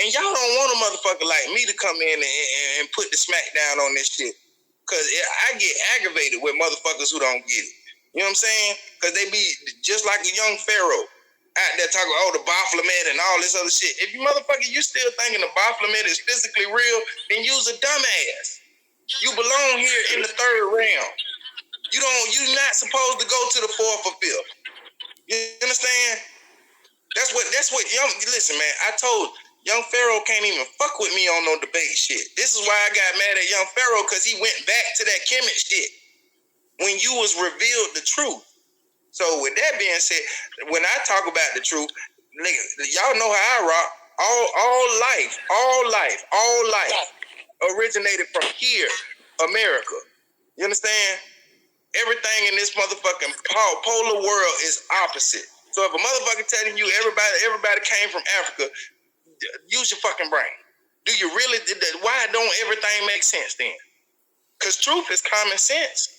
And y'all don't want a motherfucker like me to come in and put the smack down on this shit. Because I get aggravated with motherfuckers who don't get it. You know what I'm saying? Because they be just like a young Pharaoh out there talking about, the Baphomet and all this other shit. If you still thinking the Baphomet is physically real, then use a dumbass. You belong here in the third round. You're not supposed to go to the fourth or fifth. You understand? That's what young. Listen, man. I told young Pharaoh can't even fuck with me on no debate shit. This is why I got mad at young Pharaoh, because he went back to that Kemet shit when you was revealed the truth. So with that being said, when I talk about the truth, nigga, y'all know how I rock. All life originated from here, America. You understand? Everything in this motherfucking polar world is opposite. So if a motherfucker telling you everybody came from Africa, use your fucking brain. Do you really? Why don't everything make sense then? Because truth is common sense.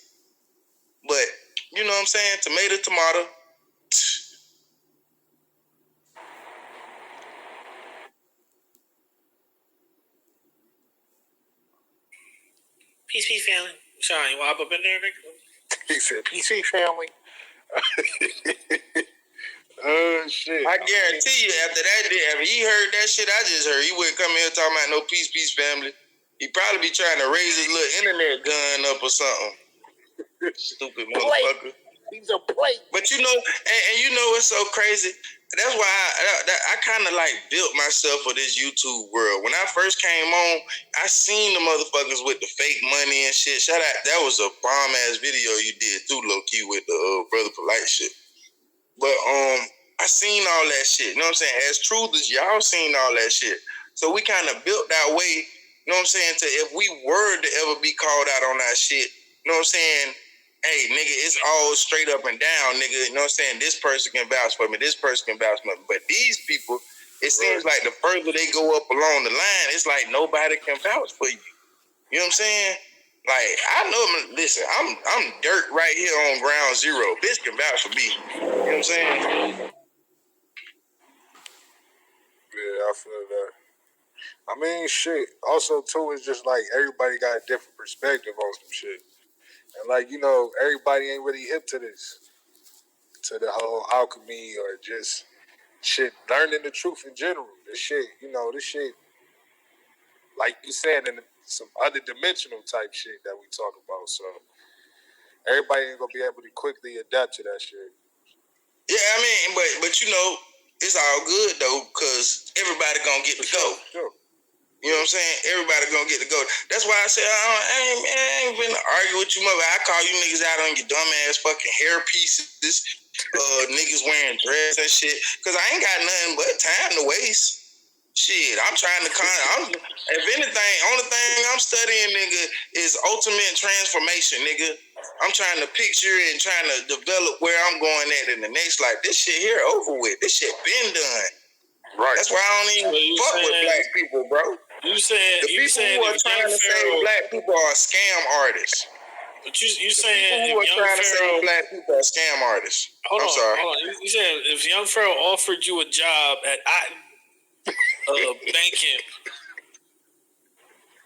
But you know what I'm saying? Tomato, tomato. Peace, family. Sean, you want to hop up in there, nigga? He said, PC family. Oh, shit. I guarantee you, after he heard that shit I just heard, he wouldn't come here talking about no peace, family. He'd probably be trying to raise his little internet gun up or something. Stupid motherfucker. He's a plate. But you know, and you know what's so crazy? That's why I kind of like built myself for this YouTube world. When I first came on, I seen the motherfuckers with the fake money and shit. Shout out, that was a bomb ass video you did too, low key, with the Brother Polite shit. But I seen all that shit. You know what I'm saying? As truth as y'all seen all that shit. So we kind of built that way. You know what I'm saying? To if we were to ever be called out on that shit, you know what I'm saying? Hey, nigga, it's all straight up and down, nigga. You know what I'm saying? This person can vouch for me. This person can vouch for me. But these people, it seems like the further they go up along the line, it's like nobody can vouch for you. You know what I'm saying? Like, I know, listen, I'm dirt right here on ground zero. Bitch can vouch for me. You know what I'm saying? Yeah, I feel that. I mean, shit. Also, too, it's just like everybody got a different perspective on some shit. And, like, you know, everybody ain't really hip to this. To the whole alchemy or just shit, learning the truth in general. This shit, you know, this shit, like you said, in some other dimensional type shit that we talk about. So, everybody ain't gonna be able to quickly adapt to that shit. Yeah, I mean, but you know, it's all good though, cause everybody gonna get to go. Sure. You know what I'm saying? Everybody gonna get to go. That's why I said I ain't finna argue with you, mother. I call you niggas out on your dumb ass fucking hair pieces, niggas wearing dress and shit, cause I ain't got nothing but time to waste. Shit, I'm trying to if anything, only thing I'm studying, nigga, is ultimate transformation, nigga. I'm trying to picture and trying to develop where I'm going at in the next life. This shit here over with. This shit been done. Right. That's why I don't even fuck with black people, bro. You said the people who are trying to save black people are scam artists. But you the saying people who are trying to save black people are scam artists. Hold sorry. on. You said if young Pharaoh offered you a job at banking,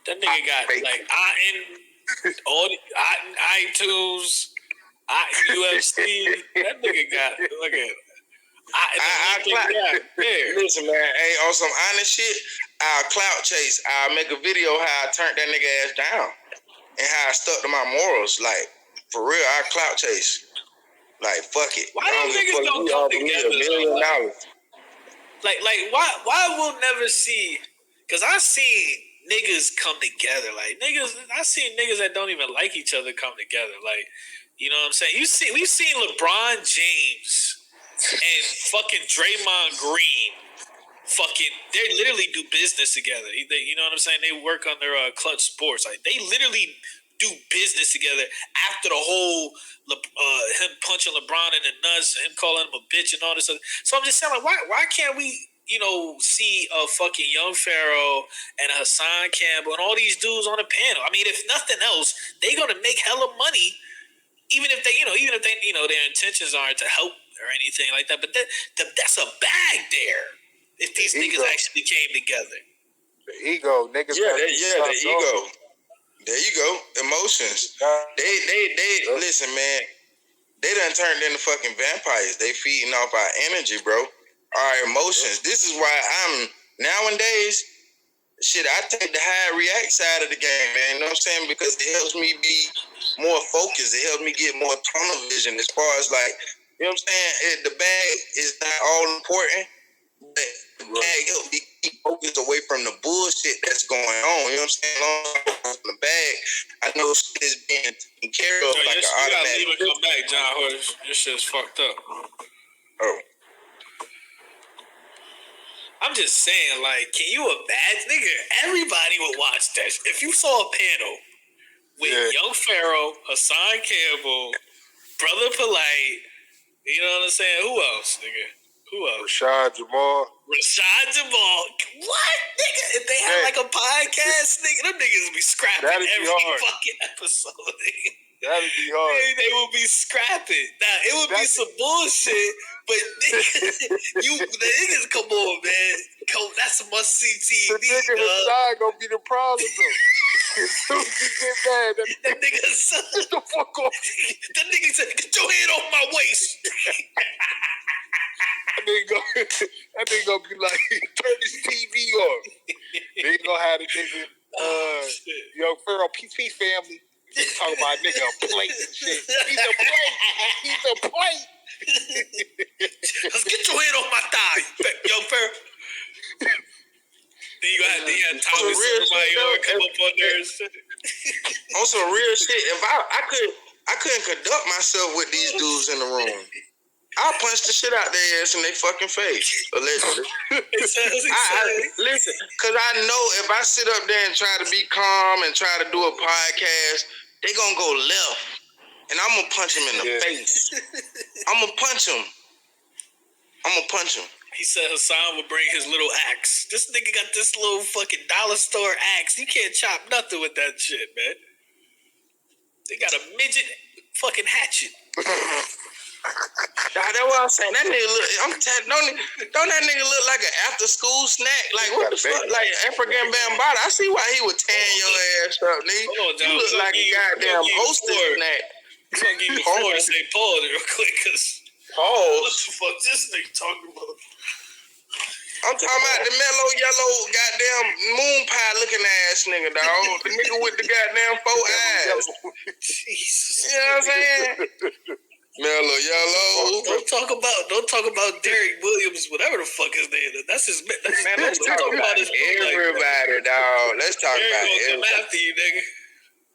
that nigga got like all the iTunes, UFC. That nigga got look at. Listen, man. Hey, on some honest shit, I'll clout chase. I'll make a video how I turned that nigga ass down and how I stuck to my morals. Like, for real, I clout chase. Like, fuck it. Why don't niggas don't come together? $1 million. Like, why we'll never see? Because I seen niggas come together. Like I seen niggas that don't even like each other come together. Like, you know what I'm saying? We've seen LeBron James and fucking Draymond Green. They literally do business together. You know what I'm saying? They work on their Clutch Sports. Like, they literally do business together after the whole him punching LeBron in the nuts, him calling him a bitch and all this other. So I'm just saying, like, why can't we, you know, see a fucking young Pharaoh and a Hassan Campbell and all these dudes on the panel? I mean, if nothing else, they're gonna make hella money, even if they their intentions aren't to help or anything like that. But that's a bag there. If these niggas actually came together. The ego, niggas. The ego. There you go. Emotions. They listen, man. They done turned into fucking vampires. They feeding off our energy, bro. Our emotions. This is why I'm nowadays. shit, I take the high react side of the game, man. You know what I'm saying? Because it helps me be more focused. It helps me get more tunnel vision as far as like, you know what I'm saying? The bag is not all important, but the bag helps me keep focused away from the bullshit that's going on. You know what I'm saying? Long as I focus on the bag, I know shit is being taken care of like an automatic. You gotta leave and come back, John Horse. Your shit's fucked up. Oh. I'm just saying, like, can you imagine, nigga? Everybody would watch that. If you saw a panel with Young Pharaoh, Hassan Campbell, Brother Polite, you know what I'm saying? Who else, nigga? Who else? Rashad Jamal. What, nigga? If they had like a podcast, nigga, them niggas would be scrapping every fucking episode, nigga. That'd be hard. They would be scrapping. Now, it would be some bullshit, but niggas, the niggas, come on, man. That's a must-see TV, the nigga Hassan gonna be the problem, though. As soon as he get mad, that nigga Hassan, get the fuck off. That nigga said, get your head off my waist. That nigga gonna be like, turn this TV on. They gonna have the nigga, Young Pharaoh, PP family. Talking about nigga a plate and shit. He's a plate. Let's get your head off my thigh, Young Pharaoh. Then you had Tommy Sotomayor come up on there and shit. On some real shit. If I couldn't conduct myself with these dudes in the room, I'll punch the shit out their ass in their fucking face, allegedly. Listen, because I know if I sit up there and try to be calm and try to do a podcast, they gonna go left, and I'm gonna punch him in the face. I'm gonna punch him. He said Hassan would bring his little axe. This nigga got this little fucking dollar store axe. You can't chop nothing with that shit, man. They got a midget fucking hatchet. That's what I'm saying. That nigga look. Don't that nigga look like an after school snack? Like what the fuck? Like African Bambaataa. I see why he would tearing your ass up, nigga. You look like a goddamn hostess snack. I'm gonna give you the floor to say pause real quick, cause pause. What the fuck this nigga talking about? I'm talking about the mellow yellow goddamn moon pie looking ass nigga, dog. The nigga with the goddamn 4 eyes. Jesus. You know what I'm saying? Mellow yellow. Don't talk about Derek Williams, whatever the fuck his name is. That's his. Man, let's talk about everybody, dog. Let's talk about everybody. Come after you, nigga.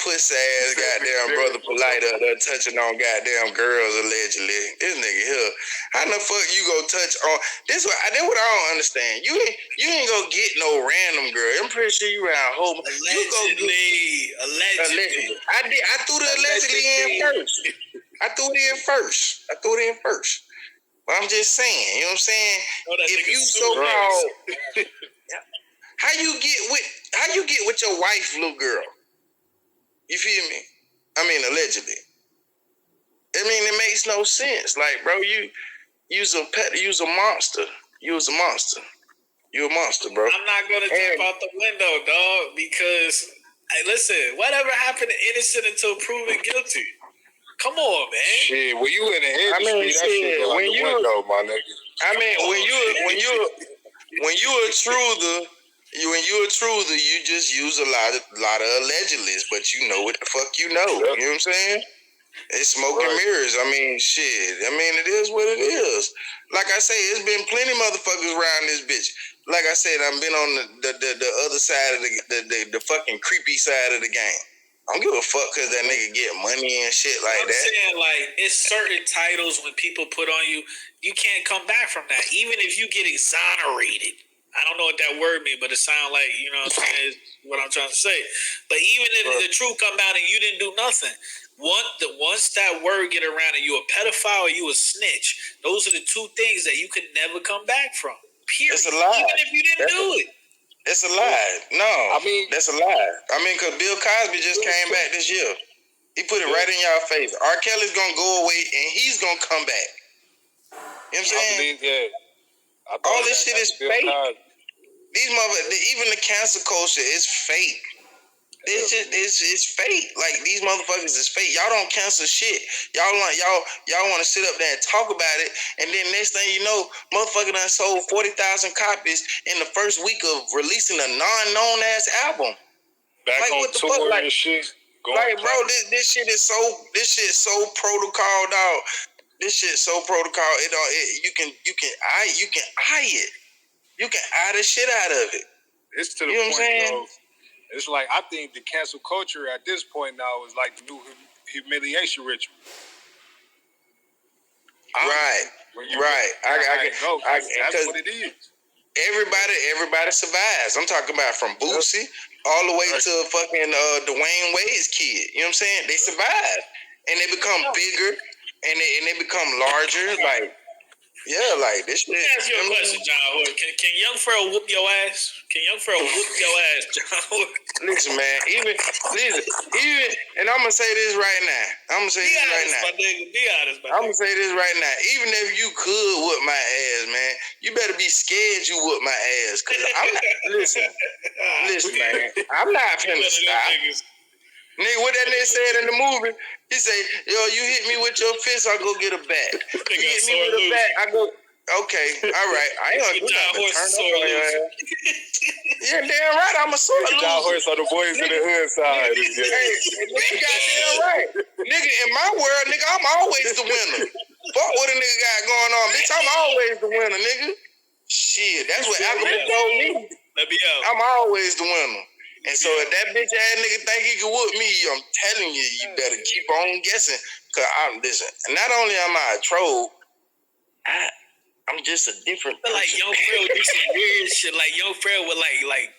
Pussy ass goddamn Brother Polite up there touching on goddamn girls allegedly. This nigga here. How the fuck you go touch on this? What I don't understand. You ain't gonna get no random girl. I'm pretty sure you around home. Allegedly. I threw the allegedly in first. I threw it in first. But I'm just saying, you know what I'm saying? If you so called, how you get with your wife, little girl? You feel me? I mean, allegedly. I mean, it makes no sense. Like, bro, you's a monster. You're a monster, bro. I'm not gonna jump out the window, dog, because listen, whatever happened to innocent until proven guilty? Come on, man. Shit, when you in the industry, that shit go out the window, my nigga. I mean, when you're a truther, you just use a lot of allegedlys, but you know what the fuck you know. Yep. You know what I'm saying? It's smoke and mirrors. I mean, shit. I mean, it is what it is. Like I say, it's been plenty motherfuckers around this bitch. Like I said, I've been on the other side of the fucking creepy side of the game. I don't give a fuck because that nigga get money and shit like that. I'm saying, like, it's certain titles when people put on you, you can't come back from that. Even if you get exonerated. I don't know what that word means, but it sounds like, you know what I'm saying, is what I'm trying to say. But even if the truth come out and you didn't do nothing, once that word get around and you a pedophile or you a snitch, those are the two things that you could never come back from. Period. It's a lie. Even if you didn't do it. It's a lie. No, I mean, that's a lie. I mean, because Bill Cosby just came back this year. He put it right in y'all face. R. Kelly's going to go away, and he's going to come back. You know what I'm saying? All this shit is fake. These motherfuckers, even the cancel culture is fake. it's fake. Like these motherfuckers is fake. Y'all don't cancel shit. Y'all want to sit up there and talk about it, and then next thing you know, motherfucker done sold 40,000 copies in the first week of releasing a non-known ass album. Back like on what the tour fuck? Like, and shit. Like, bro, this shit is so protocol, dog. This shit so protocol. You can eye it. You can eye the shit out of it. It's to the point, though. It's like, I think the cancel culture at this point now is like the new humiliation ritual. Right. That's what it is. Everybody survives. I'm talking about from Boosie all the way to fucking Dwayne Wade's kid. You know what I'm saying? They survive and they become bigger and they become larger. Like, yeah, like this shit. Let me ask you a question, John Hood. Can Young Pharaoh whoop your ass? Can Young Pharaoh whoop your ass, John Hood? Listen, man. Even, and I'm gonna say this right now. Be honest, right now. Even if you could whoop my ass, man, you better be scared you whoop my ass. Cause I'm not. Listen, man. I'm not finna stop. Nigga, what that nigga said in the movie, he say, yo, you hit me with your fist, I'll go get a bat. You hit me with a bat, I go, okay, all right. I ain't gonna do nothing but turn up on your ass. Yeah, damn right, I'm a sore loser. John Horse on the boys in the hood side. Hey, goddamn right. Nigga, in my world, nigga, I'm always the winner. Fuck what a nigga got going on, bitch, I'm always the winner, nigga. Shit, that's what Alchemist told me. Let me out. I'm always the winner. And so if that bitch ass nigga think he can whoop me, I'm telling you, you better keep on guessing. Cause listen, not only am I a troll, I'm just a different person. Like Young Pharaoh do some weird shit. Like Young Pharaoh would like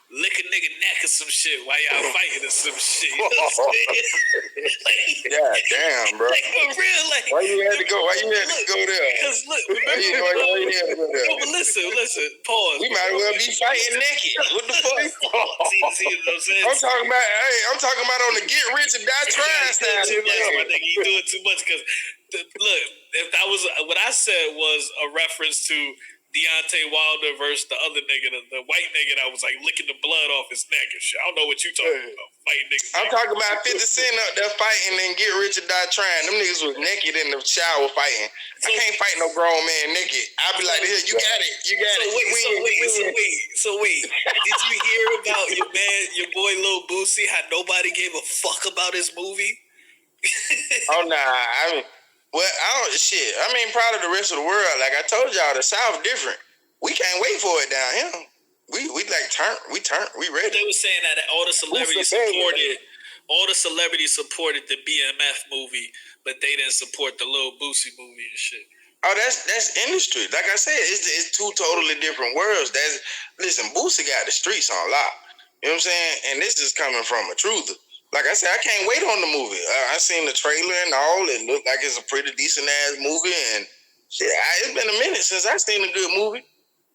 lick a nigga neck or some shit while y'all fighting or some shit. You know what I'm saying? God damn, bro. Like for real, like why you had to go there? Because look, remember, why you had to go there? but listen, pause. We might as well be fighting naked. What the fuck? See what I'm saying? I'm talking about on the get rich and die trying side. You doing too much because look, if that was what I said was a reference to Deontay Wilder versus the other nigga, the white nigga that was like licking the blood off his neck and shit. I don't know what you talking about. Fighting niggas. I'm talking about 50 Cent up there fighting and get rich or die trying. Them niggas was naked in the shower fighting. I can't fight no grown man naked. I'll be like, here, you got it. So wait. Did you hear about your boy Lil Boosie? How nobody gave a fuck about his movie? Oh nah, probably the rest of the world. Like I told y'all, the South different. We can't wait for it down here. We ready. They were saying that all the celebrities supported the BMF movie, but they didn't support the Lil Boosie movie and shit. Oh, that's industry. Like I said, it's two totally different worlds. Listen, Boosie got the streets on lock. You know what I'm saying? And this is coming from a truther. Like I said, I can't wait on the movie. I seen the trailer and all. It looked like it's a pretty decent ass movie. And shit, it's been a minute since I seen a good movie.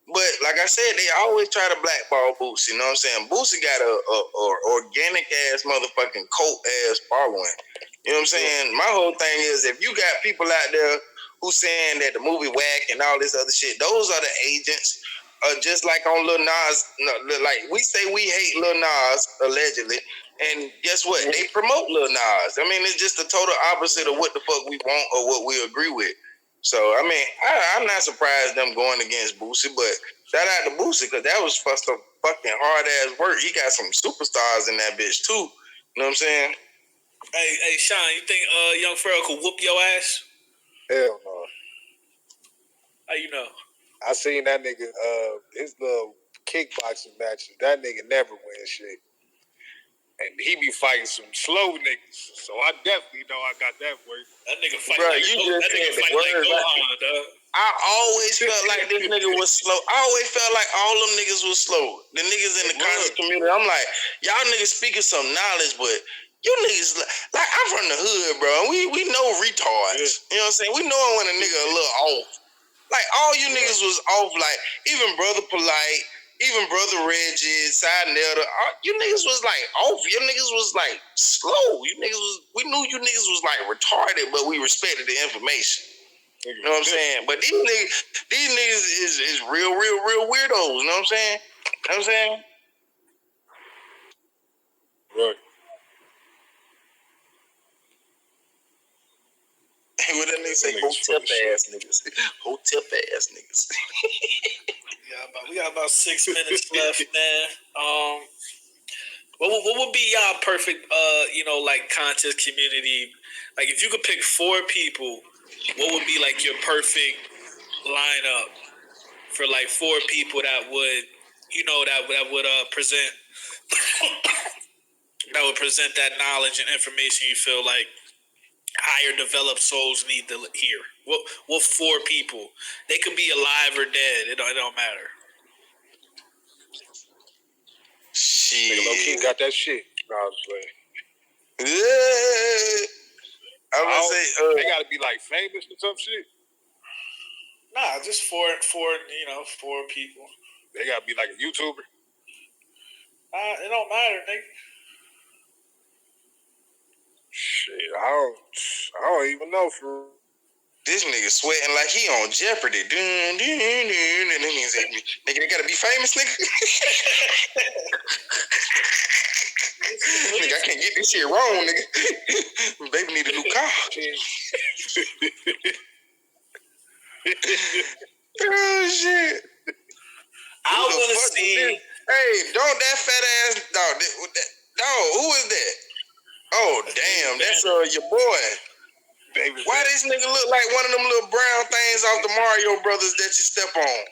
But like I said, they always try to blackball Boosie. You know what I'm saying? Boosie got a organic ass motherfucking cult ass following. You know what I'm saying? My whole thing is, if you got people out there who saying that the movie whack and all this other shit, those are the agents. Just like on Lil Nas, like we say we hate Lil Nas allegedly, and guess what? They promote Lil Nas. I mean, it's just the total opposite of what the fuck we want or what we agree with. So I mean, I'm not surprised them going against Boosie, but shout out to Boosie because that was some fucking hard ass work. He got some superstars in that bitch too. You know what I'm saying? Hey, Sean, you think Young Pharaoh could whoop your ass? Hell no. How you know? I seen that nigga, his little kickboxing matches. That nigga never wins shit. And he be fighting some slow niggas. So I definitely know I got that work. That nigga fight like Gohan, dog. I always felt like this nigga was slow. I always felt like all them niggas was slow. The niggas in the conscious community. I'm like, y'all niggas speaking some knowledge, but you niggas, like, I'm from the hood, bro. We know retards. You know what I'm saying? We know when a nigga a little off. Like, all you niggas was off. Like, even Brother Polite, even Brother Reggie, Side Nelda, you niggas was like off. You niggas was like slow. We knew you niggas was like retarded, but we respected the information. You know what I'm saying? But these niggas is real weirdos. You know what I'm saying? Right. What that nigga say? Hotep ass niggas. Hotep ass niggas. We got about 6 minutes left, man. What would be y'all perfect, like contest community? Like, if you could pick 4 people, what would be like your perfect lineup for like 4 people that would, present that would present that knowledge and information you feel like higher developed souls need to hear? What 4 people? They could be alive or dead. It don't matter. Shit. Nigga low-key got that shit. No, I was playing. Yeah. I'm gonna say they gotta be like famous or some shit. Nah, just 4 people. They gotta be like a YouTuber. It don't matter, nigga. Shit, I don't even know for. This nigga sweating like he on Jeopardy. And then he say, nigga, they gotta be famous, nigga. Nigga, I can't get this shit wrong, nigga. Baby need a new car. Oh, shit. I want to see. Hey, don't that fat ass dog. Dog, who is that? Oh, damn, that's your boy. David Why this nigga look like one of them little brown things off the Mario Brothers that you step on?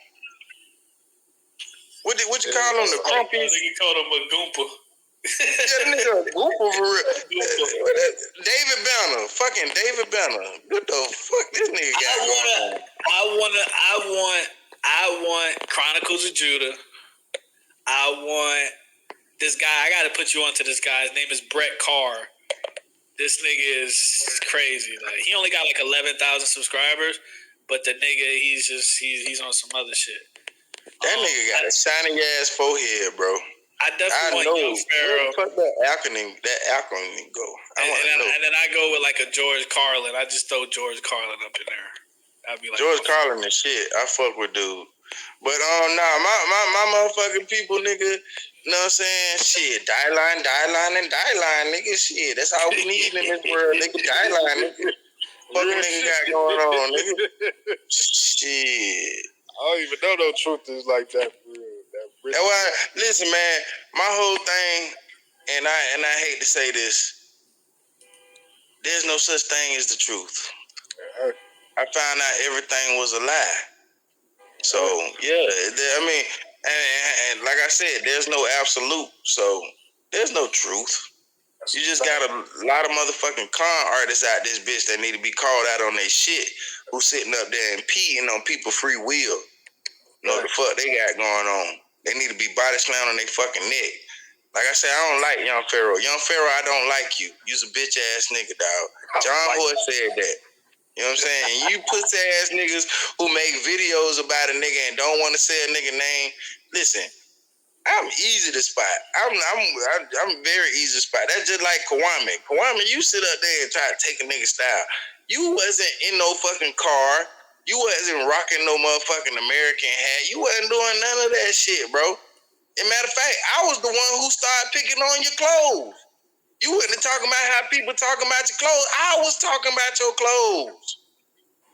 What you call them? The crumpies? You called him a Goompa. Yeah, that nigga a Goompa for real. David Banner. Fucking David Banner. What the fuck this nigga got going on? I want Chronicles of Judah. I want this guy. I got to put you onto this guy. His name is Brett Carr. This nigga is crazy. Like, he only got like 11,000 subscribers, but the nigga, he's on some other shit. That nigga got a shiny ass forehead, bro. I definitely want young Pharaoh. Where the fuck that acronym go? And then I go with like a George Carlin. I just throw George Carlin up in there. I'd be like, George Carlin and shit. I fuck with dude. But my motherfucking people, nigga. You know what I'm saying? Shit, die line, nigga. Shit, that's all we need in this world, nigga. Die line, nigga. Fucking nigga got going on, nigga. Shit. I don't even know no truth is like that. That's why, listen, man. My whole thing, and I hate to say this, there's no such thing as the truth. I found out everything was a lie. So yeah, I mean, and like I said, there's no absolute. So there's no truth. You just got a lot of motherfucking con artists out this bitch that need to be called out on their shit. Who sitting up there impeding on people's free will. Know what the fuck they got going on. They need to be body slammed on their fucking neck. Like I said, I don't like Young Pharaoh. Young Pharaoh, I don't like you. You's a bitch ass nigga, dog. John Horse said that. You know what I'm saying? And you pussy ass niggas who make videos about a nigga and don't want to say a nigga name. Listen, I'm easy to spot. I'm very easy to spot. That's just like Kwame. Kwame, you sit up there and try to take a nigga style. You wasn't in no fucking car. You wasn't rocking no motherfucking American hat. You wasn't doing none of that shit, bro. As a matter of fact, I was the one who started picking on your clothes. You wasn't talking about how people talking about your clothes. I was talking about your clothes.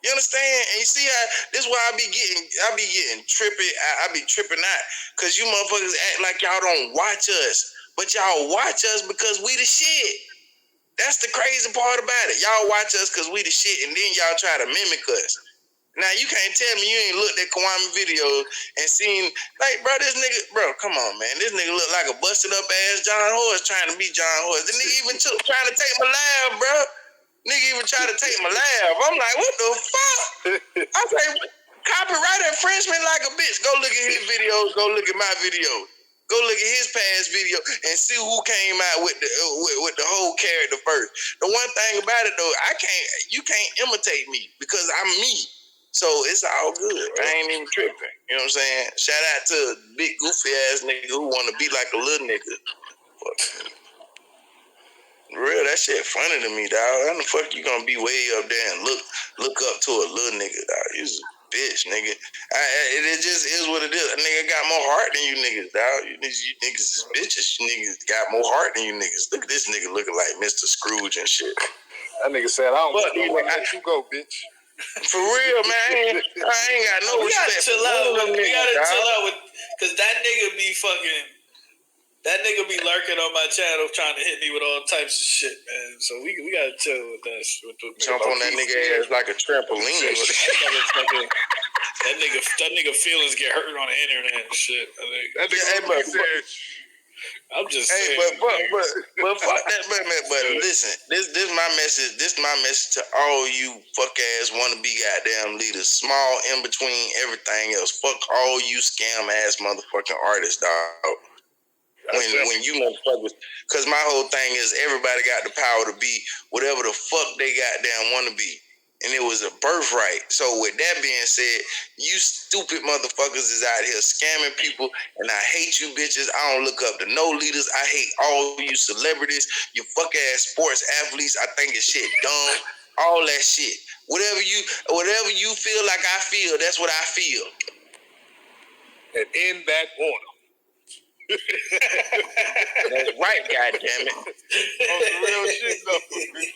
You understand? And you see how this is why I be getting trippy. I be tripping out because you motherfuckers act like y'all don't watch us, but y'all watch us because we the shit. That's the crazy part about it. Y'all watch us because we the shit, and then y'all try to mimic us. Now, you can't tell me you ain't looked at Kwame videos and seen, like, bro, this nigga, bro, come on, man. This nigga look like a busted up ass John Horse trying to be John Horse. The nigga even trying to take my laugh, bro. Nigga even tried to take my laugh. I'm like, what the fuck? I say, copyright infringement like a bitch. Go look at his videos. Go look at my video. Go look at his past video and see who came out with the whole character first. The one thing about it, though, you can't imitate me because I'm me. So it's all good. I ain't even tripping. You know what I'm saying? Shout out to a big goofy ass nigga who want to be like a little nigga. Fuck. Real, that shit funny to me, dog. How the fuck you gonna be way up there and look up to a little nigga, dog? You's a bitch, nigga. It just is what it is. A nigga got more heart than you niggas, dog. You niggas is bitches. You niggas got more heart than you niggas. Look at this nigga looking like Mr. Scrooge and shit. That nigga said, I don't want to let you go, bitch. For real, man. I ain't got no respect. We gotta chill out with, cause that nigga be fucking. That nigga be lurking on my channel trying to hit me with all types of shit, man. So we gotta chill with that. Jump on that nigga ass like a trampoline. that nigga feelings get hurt on the internet and shit. That nigga said. I'm just saying. But fuck that, but listen, this my message. This my message to all you fuck ass wannabe goddamn leaders, small in between everything else. Fuck all you scam ass motherfucking artists, dog. When you motherfuckers, cause my whole thing is everybody got the power to be whatever the fuck they goddamn want to be. And it was a birthright. So with that being said, you stupid motherfuckers is out here scamming people, and I hate you bitches. I don't look up to no leaders. I hate all you celebrities, you fuck ass sports athletes. I think it's shit dumb. All that shit. Whatever you feel like I feel, that's what I feel. And in that order. That's right, goddammit. On some real shit though.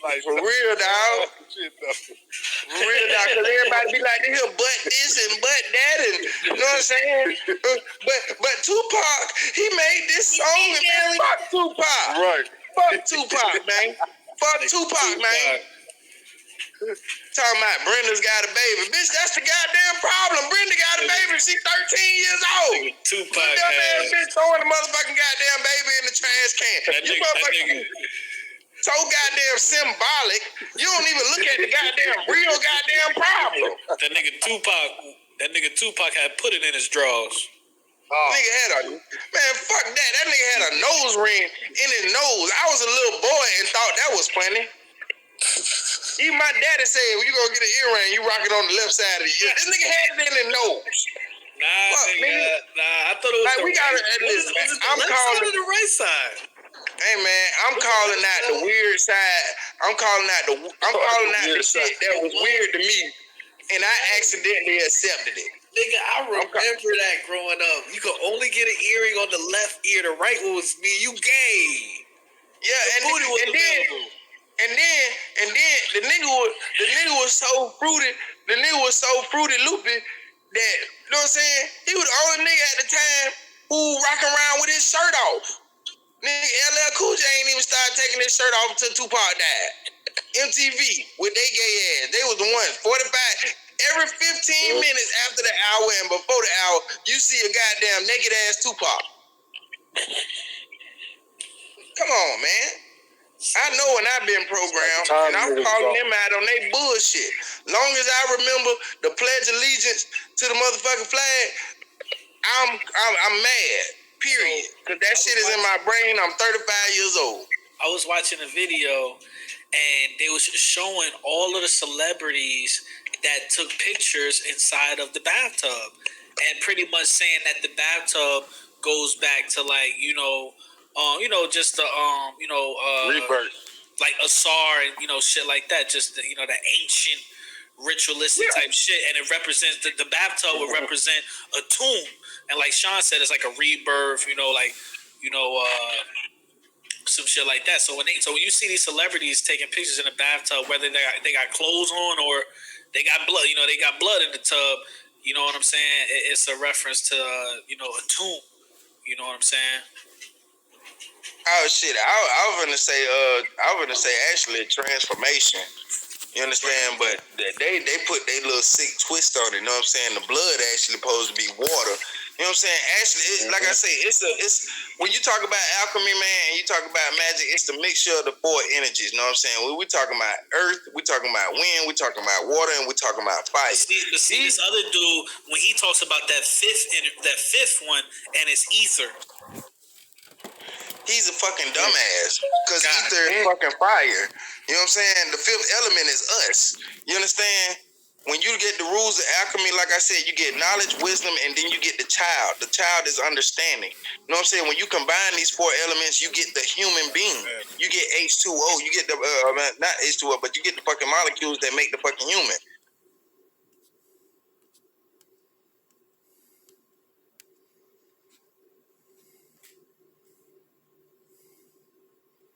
Like, for real, dog. For real, dog. Cause everybody be like, they hear butt this and butt that, and you know what I'm saying? But Tupac, he made this song, and man, fuck Tupac. Right. Fuck Tupac, man. Fuck Tupac, man. Talking about Brenda's got a baby. Bitch, that's the goddamn problem. Brenda got a baby. She 13 years old. Tupac dumb ass bitch throwing the motherfucking goddamn baby in the trash can. You motherfucking so goddamn symbolic. You don't even look at the goddamn real goddamn problem. That nigga Tupac had put it in his drawers. Nigga had a man, fuck that. That nigga had a nose ring in his nose. I was a little boy and thought that was funny. Even my daddy said, when you gonna get an earring, you rock it on the left side of the ear. This nigga had it in his nose. Nah, I thought it was like, we gotta, listen, I'm calling the right side. Hey man, I'm calling out the weird side. I'm calling out the shit that was weird to me, and I accidentally accepted it. Nigga, I remember that growing up. You could only get an earring on the left ear. The right one was me. You gay. Yeah, and then the nigga was so fruity. The nigga was so fruity loopy that, you know what I'm saying? He was the only nigga at the time who rocking around with his shirt off. Nigga, LL Cool J ain't even started taking his shirt off until Tupac died. MTV with they gay ass. They was the ones. 45. Every 15 minutes after the hour and before the hour, you see a goddamn naked ass Tupac. Come on, man. I know when I've been programmed, and I'm calling them out on they bullshit. Long as I remember the Pledge of Allegiance to the motherfucking flag, I'm mad. Period. Because that shit is in my brain. I'm 35 years old. I was watching a video, and they was showing all of the celebrities that took pictures inside of the bathtub, and pretty much saying that the bathtub goes back to like just the rebirth, like Asar and shit like that. Just the, the ancient ritualistic type shit, and it represents the bathtub would represent a tomb, and like Sean said, it's like a rebirth. Some shit like that. So when you see these celebrities taking pictures in the bathtub, whether they got clothes on or they got blood, they got blood in the tub. You know what I'm saying? It's a reference to a tomb. You know what I'm saying? Oh shit! I was gonna say actually transformation. You understand? But they put their little sick twist on it. You know what I'm saying? The blood actually supposed to be water. You know what I'm saying? Actually, like I say, it's when you talk about alchemy, man, and you talk about magic, it's the mixture of the four energies. You know what I'm saying? We talking about earth, we talking about wind, we talking about water, and we talking about fire. See this other dude when he talks about that fifth one, and it's ether. He's a fucking dumbass because ether is fucking fire. You know what I'm saying? The fifth element is us. You understand? When you get the rules of alchemy, like I said, you get knowledge, wisdom, and then you get the child. The child is understanding. You know what I'm saying? When you combine these four elements, you get the human being. You get H2O. You get the, not H2O, but you get the fucking molecules that make the fucking human.